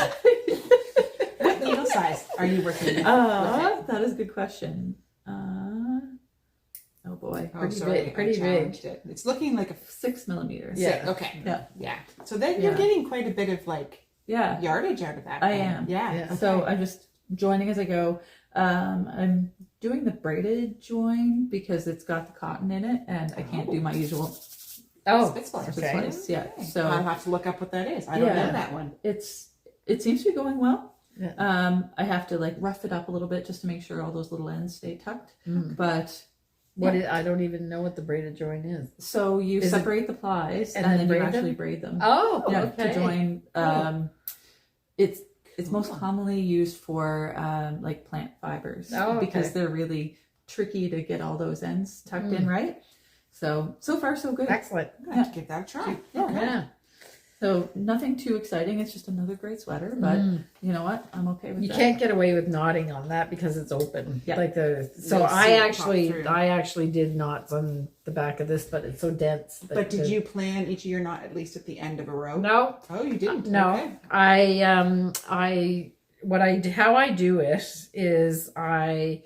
What needle size are you working with? That is a good question. Oh boy, pretty big. It's looking like a 6 millimeters. Yeah. Okay. Yeah. So then you're getting quite a bit of yardage out of that. I thing. am. Yeah. So I'm just joining as I go. I'm doing the braided join because it's got the cotton in it, and I can't do my usual Spitz okay. slice. Yeah. So I'll have to look up what that is. I don't know that one. it seems to be going well. Yeah. I have to rough it up a little bit just to make sure all those little ends stay tucked. But I don't even know what the braided join is. so you Is it- separate the plies and and then then you braid them? actually braid them. Oh, Yeah, okay. to join. It's most commonly used for plant fibers because they're really tricky to get all those ends tucked in right. So far so good. Excellent. I'm going to have to give that a try. Yeah. So nothing too exciting. It's just another great sweater, but you know what? I'm okay with You that. can't get away with knotting on that because it's open. Yeah. So You'll see it pop through. I actually did knots on the back of this, but it's so dense. But did you plan each of your knot at least at the end of a row? No. Oh, you didn't? No. Okay. How I do it is I'll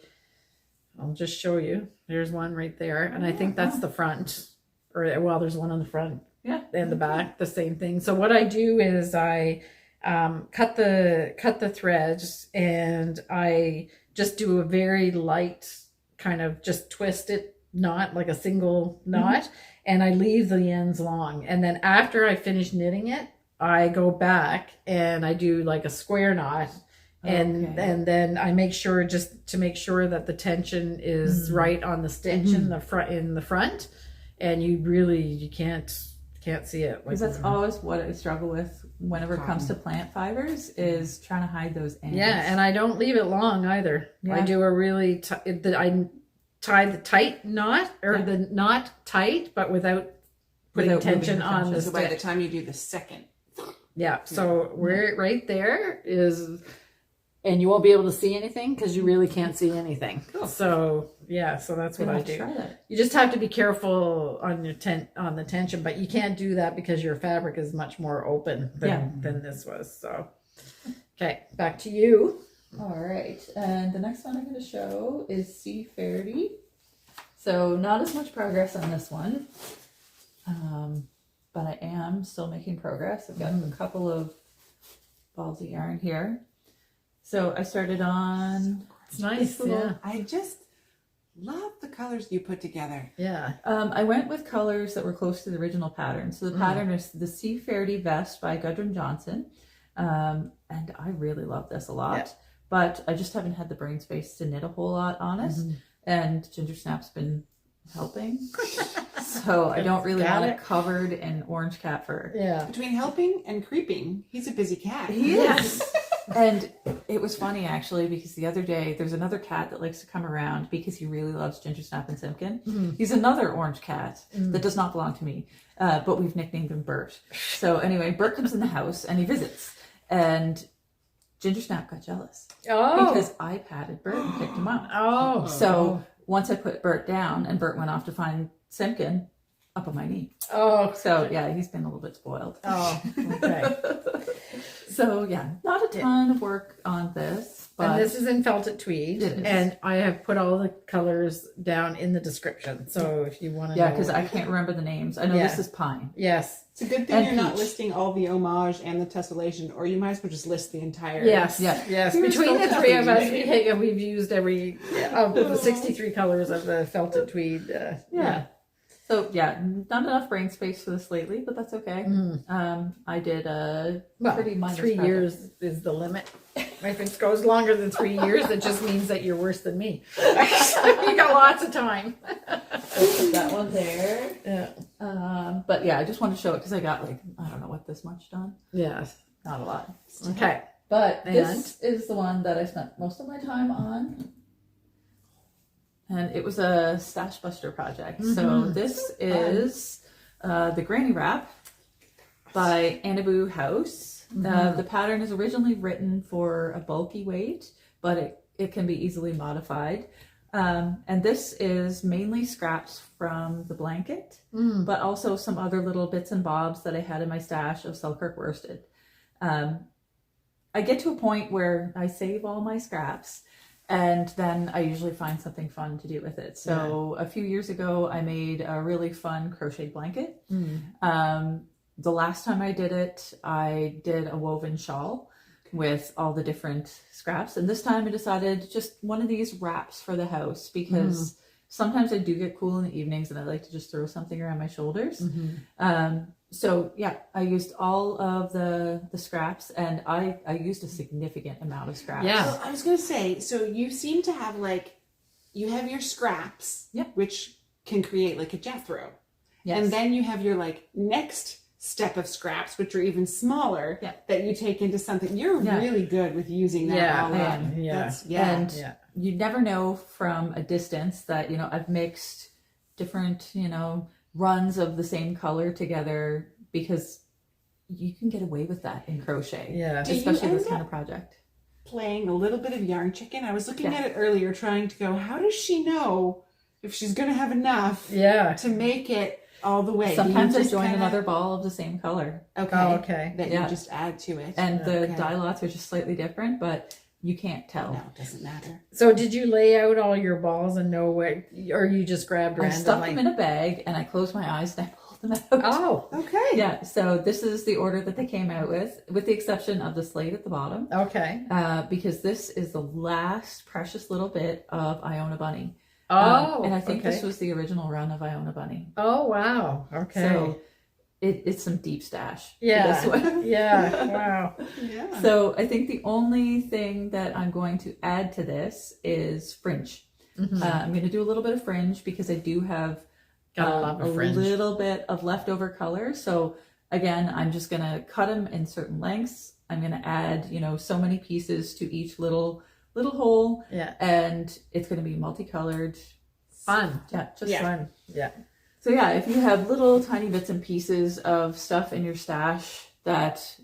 just show you. There's one right there, and I think that's the front. There's one on the front. Yeah. And the back, the same thing. So what I do is I cut the threads, and I just do a very light kind of just twist it knot, like a single knot, and I leave the ends long. And then after I finish knitting it, I go back and I do like a square knot, And then I make sure, just to make sure that the tension is right on the stitch in the front, and you can't see it. Because that's always what I struggle with whenever it comes to plant fibers, is trying to hide those ends. Yeah, and I don't leave it long either. Yeah. I do a really I tie the tight knot, or the knot tight, but without putting tension on the stitch. So by the time you do the second. Yeah, so we're right there is, and you won't be able to see anything because you really can't see anything. Cool. So so that's what I do. You just have to be careful on your on the tension, but you can't do that because your fabric is much more open than this was. So, okay, back to you. All right, and the next one I'm going to show is Sea Faerdy. So not as much progress on this one. But I am still making progress. I've got a couple of balls of yarn here. So I started on... It's nice, yeah. I just love the colors you put together. Yeah. I went with colors that were close to the original pattern. So the pattern is the Sea Faerdy Vest by Gudrun Johnson. And I really love this a lot. Yeah. But I just haven't had the brain space to knit a whole lot on it. And Ginger Snap's been helping. So I don't really want it covered in orange cat fur. Yeah. Between helping and creeping, he's a busy cat. He is. And it was funny, actually, because the other day there's another cat that likes to come around because he really loves Ginger Snap and Simpkin. He's another orange cat that does not belong to me, but we've nicknamed him Bert. So anyway, Bert comes in the house and he visits, and Ginger Snap got jealous because I patted Bert and picked him up. So once I put Bert down and Bert went off to find Simpkin, up on my knee. So yeah, he's been a little bit spoiled. Okay. So yeah, not a ton of work on this. But and this is in felted tweed, and I have put all the colors down in the description. So if you want to know. because I can't remember the names. I know this is pine. Yes. It's a good thing you're not listing all the homage and the tessellation, or you might as well just list the entire... Yes. Between the three of us, we've used every of the 63 colors of the felted tweed. So yeah, not enough brain space for this lately, but that's okay. I did a pretty minor 3 years is the limit. If it goes longer than 3 years, it just means that you're worse than me. You got lots of time. Put that one there. Yeah. But yeah, I just wanted to show it because I got I don't know what, this much done. Yes. Not a lot. Okay. But this is the one that I spent most of my time on. And it was a Stash Buster project. So this is the Granny Wrap by Anabu House. The pattern is originally written for a bulky weight, but it can be easily modified. And this is mainly scraps from the blanket, but also some other little bits and bobs that I had in my stash of Selkirk worsted. I get to a point where I save all my scraps, and then I usually find something fun to do with it. So a few years ago, I made a really fun crochet blanket. The last time I did it, I did a woven shawl with all the different scraps. And this time I decided just one of these wraps for the house, because sometimes I do get cool in the evenings and I like to just throw something around my shoulders. So yeah, I used all of the scraps, and I used a significant amount of scraps. Yeah. Well, I was going to say, so you seem to have you have your scraps, which can create a Jethro. Yes. And then you have your next step of scraps, which are even smaller, that you take into something. You're really good with using that all up. And you never know from a distance that, I've mixed different, runs of the same color together, because you can get away with that in crochet. Yeah. Especially this kind of project. Playing a little bit of yarn chicken. I was looking at it earlier, trying to go, how does she know if she's going to have enough to make it all the way? Sometimes I join another ball of the same color. Okay. That you just add to it. And the dye lots are just slightly different, but you can't tell. No, it doesn't matter. So did you lay out all your balls and know what, or you just grabbed randomly? I stuck them in a bag and I closed my eyes and I pulled them out. Oh, okay. Yeah, so this is the order that they came out with the exception of the slate at the bottom. Okay. Because this is the last precious little bit of Iona Bunny. Oh, and I think this was the original run of Iona Bunny. Oh, wow. Okay. So it's some deep stash. Yeah. For this one. Yeah. Wow. Yeah. So I think the only thing that I'm going to add to this is fringe. I'm going to do a little bit of fringe because I do have a little bit of leftover color. So again, I'm just going to cut them in certain lengths. I'm going to add, so many pieces to each little hole. Yeah. And it's going to be multicolored. Fun. Yeah, just Fun. Yeah. So yeah, if you have little tiny bits and pieces of stuff in your stash that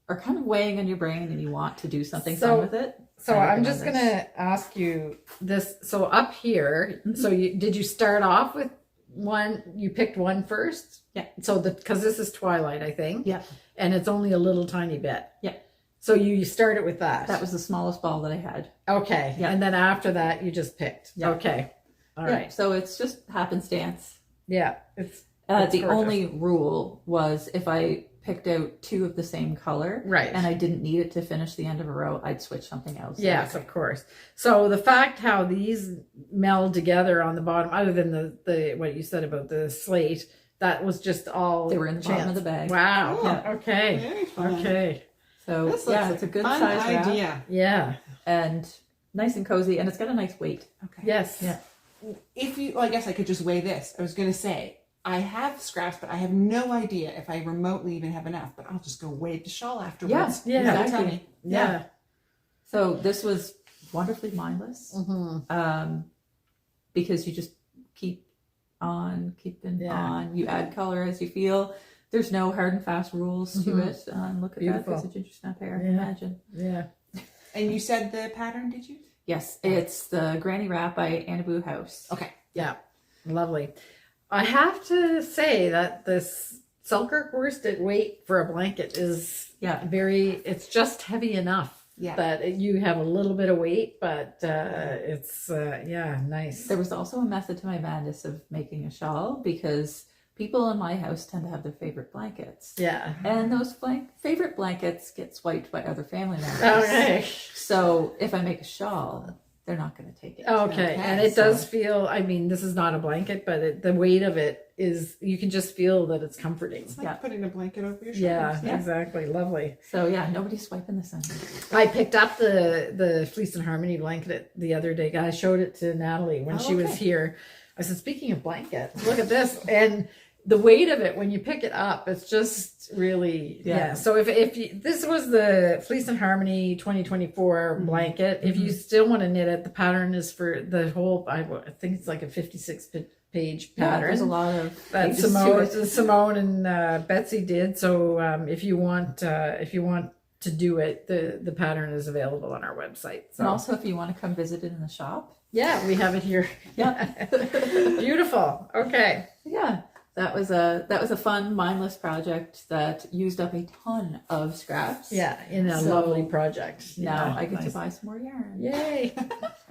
are kind of weighing on your brain and you want to do something fun with it. So I'm just going to ask you this. So up here, so did you start off with one, you picked one first? Yeah. So because this is Twilight, I think. Yeah. And it's only a little tiny bit. Yeah. So you started with that. That was the smallest ball that I had. Okay. Yeah. And then after that, you just picked. Yeah. Okay. All right. So it's just happenstance. Yeah. It's the gorgeous. only rule was if I picked out two of the same color, right, and I didn't need it to finish the end of a row, I'd switch something else. Yes, of course. So the fact how these meld together on the bottom, other than the what you said about the slate, that was just all they were in the bottom of the bag. Wow. Cool. Yeah. Okay. Very fun. Okay. So This yeah, looks it's a like good fun size wrap, idea. Yeah. and nice and cozy, and it's got a nice weight. Okay. Yes. Yeah. I guess I could just weigh this. I was going to say, I have scraps, but I have no idea if I remotely even have enough, but I'll just go weigh the shawl afterwards. Yeah, You gotta exactly. tell me. Yeah. So this was wonderfully mindless, because you just keep on keeping on. You add color as you feel. There's no hard and fast rules to it. Look at Beautiful. that piece of ginger snap hair. Yeah. Imagine. Yeah. And you said the pattern, did you? Yes, it's the Granny Wrap by Annaboo House. Okay. Yeah. Lovely. I have to say that this Selkirk worsted weight for a blanket is it's just heavy enough that you have a little bit of weight, but it's nice. There was also a method to my madness of making a shawl because people in my house tend to have their favorite blankets. Yeah. And those favorite blankets get swiped by other family members. Okay. So if I make a shawl, they're not going to take it. Okay. And it does feel, I mean, this is not a blanket, but the weight of it is, you can just feel that it's comforting. It's like putting a blanket over your Yeah, shoulders. exactly. Lovely. So yeah, nobody's swiping this in. I picked up the Fleece and Harmony blanket the other day. I showed it to Natalie when she was here. I said, speaking of blankets, look at this. And the weight of it, when you pick it up, it's just really, So if you, this was the Fleece and Harmony 2024 blanket, if you still want to knit it, the pattern is for the whole, I think it's like a 56-page pattern. There's a lot of that Simone and Betsy did. So if you want to do it, the pattern is available on our website. So. And also if you want to come visit it in the shop. Yeah, we have it here. Yeah. Beautiful. Okay. Yeah. That was a fun, mindless project that used up a ton of scraps. Yeah, in a lovely project. Now I get to buy some more yarn. Yay!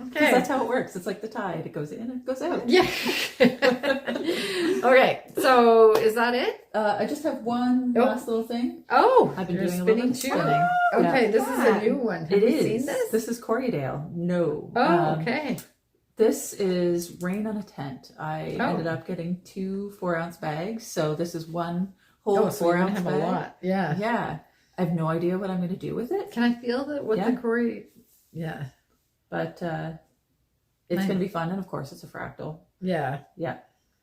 Okay, that's how it works. It's like the tide; it goes in, and it goes out. Yeah. Okay, so is that it? I just have one last little thing. Oh, I've been you're doing a little bit of spinning spinning. too. Okay, Yeah. this is a new one. Have you seen this? This is Corriedale. No. Oh, okay. This is Rain on a Tent. I ended up getting 2 4-ounce bags, so this is one whole so 4-ounce have bag. a lot. Yeah. Yeah. I have no idea what I'm going to do with it. Can I feel that with the Corey? Yeah. But it's going to be fun, and of course it's a fractal. Yeah. Yeah.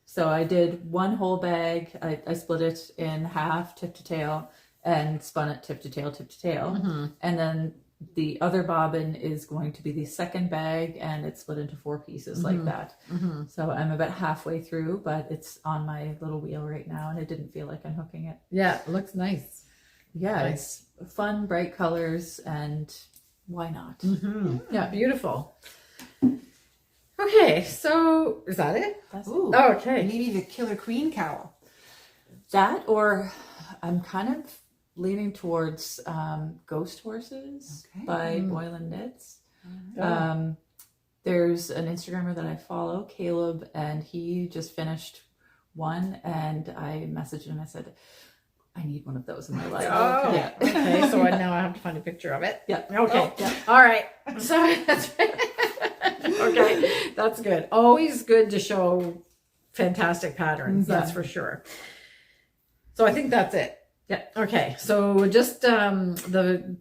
So I did one whole bag. I split it in half, tip to tail, and spun it tip to tail, tip to tail. Mm-hmm. And then the other bobbin is going to be the second bag, and it's split into 4 pieces like that. Mm-hmm. So I'm about halfway through, but it's on my little wheel right now, and it didn't feel like unhooking it. Yeah, it looks nice. Yeah, nice. It's fun, bright colors, and why not? Mm-hmm. Yeah, beautiful. Okay, so is that it? Ooh, okay. Maybe the Killer Queen cowl. That, or I'm kind of leaning towards Ghost Horses by Boylan Knits. There's an Instagrammer that I follow, Caleb, and he just finished one, and I messaged him. I said, I need one of those in my life. Oh, yeah. Okay, so now I have to find a picture of it. Yeah. Okay. Oh, yeah. All right. So that's okay. That's good. Always good to show fantastic patterns. That's for sure. So I think that's it. Yeah. Okay. So just a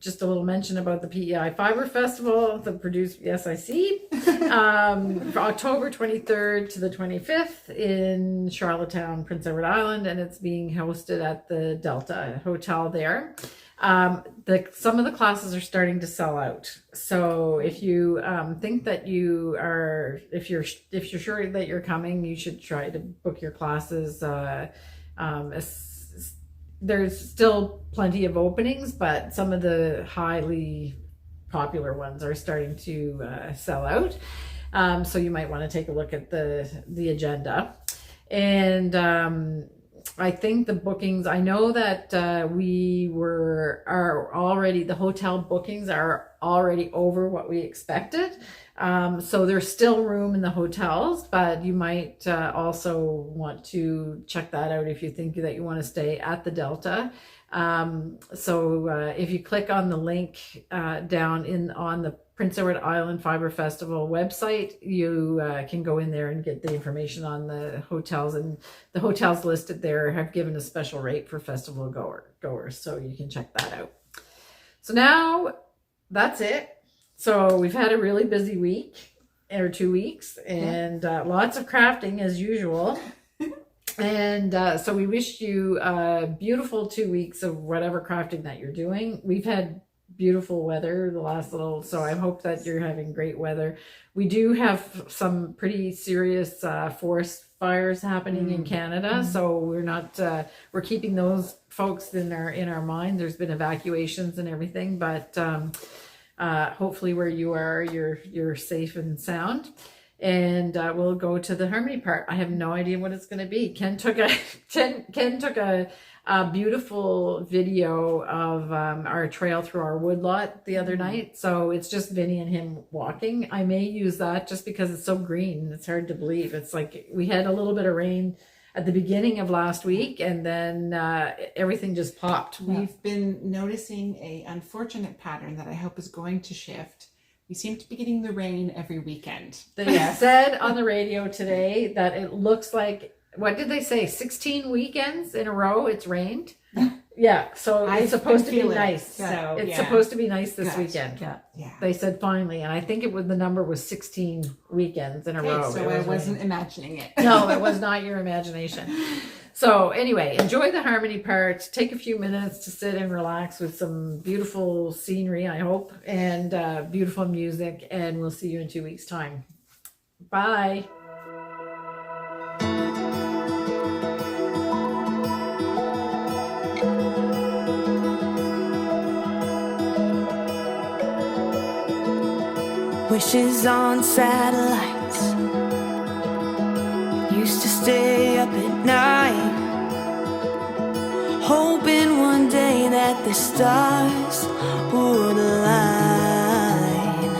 little mention about the PEI Fibre Festival, the produced SIC, for October 23rd to the 25th in Charlottetown, Prince Edward Island, and it's being hosted at the Delta Hotel there. Some of the classes are starting to sell out. So if you think that you are, if you're sure that you're coming, you should try to book your classes. There's still plenty of openings, but some of the highly popular ones are starting to sell out. So you might want to take a look at the agenda. And I think the bookings, I know that the hotel bookings are already over what we expected. So there's still room in the hotels, but you might also want to check that out if you think that you want to stay at the Delta. So if you click on the link down on the Prince Edward Island Fibre Festival website, you can go in there and get the information on the hotels, and the hotels listed there have given a special rate for festival goers, so you can check that out. So now that's it. So we've had a really busy week or 2 weeks, and lots of crafting as usual. And so we wish you a beautiful 2 weeks of whatever crafting that you're doing. We've had beautiful weather the last so I hope that you're having great weather. We do have some pretty serious forest fires happening in Canada, so we're keeping those folks in our mind. There's been evacuations and everything, but hopefully where you are, you're safe and sound. And we'll go to the harmony part. I have no idea what it's going to be. Ken took a beautiful video of our trail through our woodlot the other night. So it's just Vinny and him walking. I may use that just because it's so green. It's hard to believe. It's like we had a little bit of rain at the beginning of last week, and then everything just popped. We've been noticing a unfortunate pattern that I hope is going to shift. We seem to be getting the rain every weekend. They said on the radio today that it looks like, what did they say, 16 weekends in a row it's rained? Yeah, so it's supposed to be nice. So it's supposed to be nice this weekend. Yeah. They said finally, and I think the number was 16 weekends in a row. So I wasn't imagining it. No, it was not your imagination. So anyway, enjoy the harmony part. Take a few minutes to sit and relax with some beautiful scenery, I hope, and beautiful music, and we'll see you in 2 weeks' time. Bye. Wishes on satellites, used to stay up at night, hoping one day that the stars would align.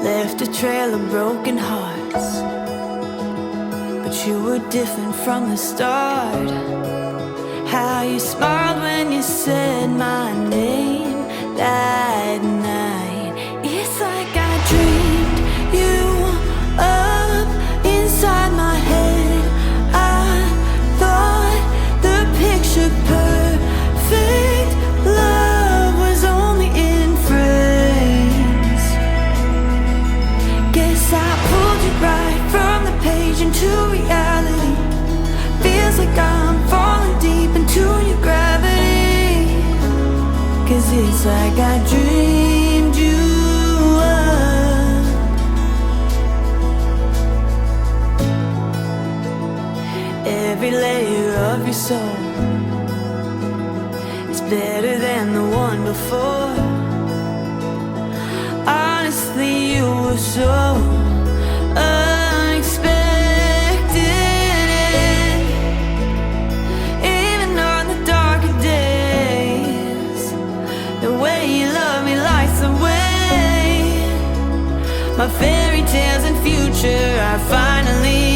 Left a trail of broken hearts, but you were different from the start. How you smiled when you said my name that night. It's like I dreamed you up inside my head. I thought the picture perfect love was only in frames. Guess I pulled you right from the page into reality. Feels like I'm falling deep into your gravity. 'Cause it's like I dreamed you up. Every layer of your soul is better than the one before. Honestly, you were so unexpected. Even on the darker days, the way you love me lights the way. My fairy tales and future are finally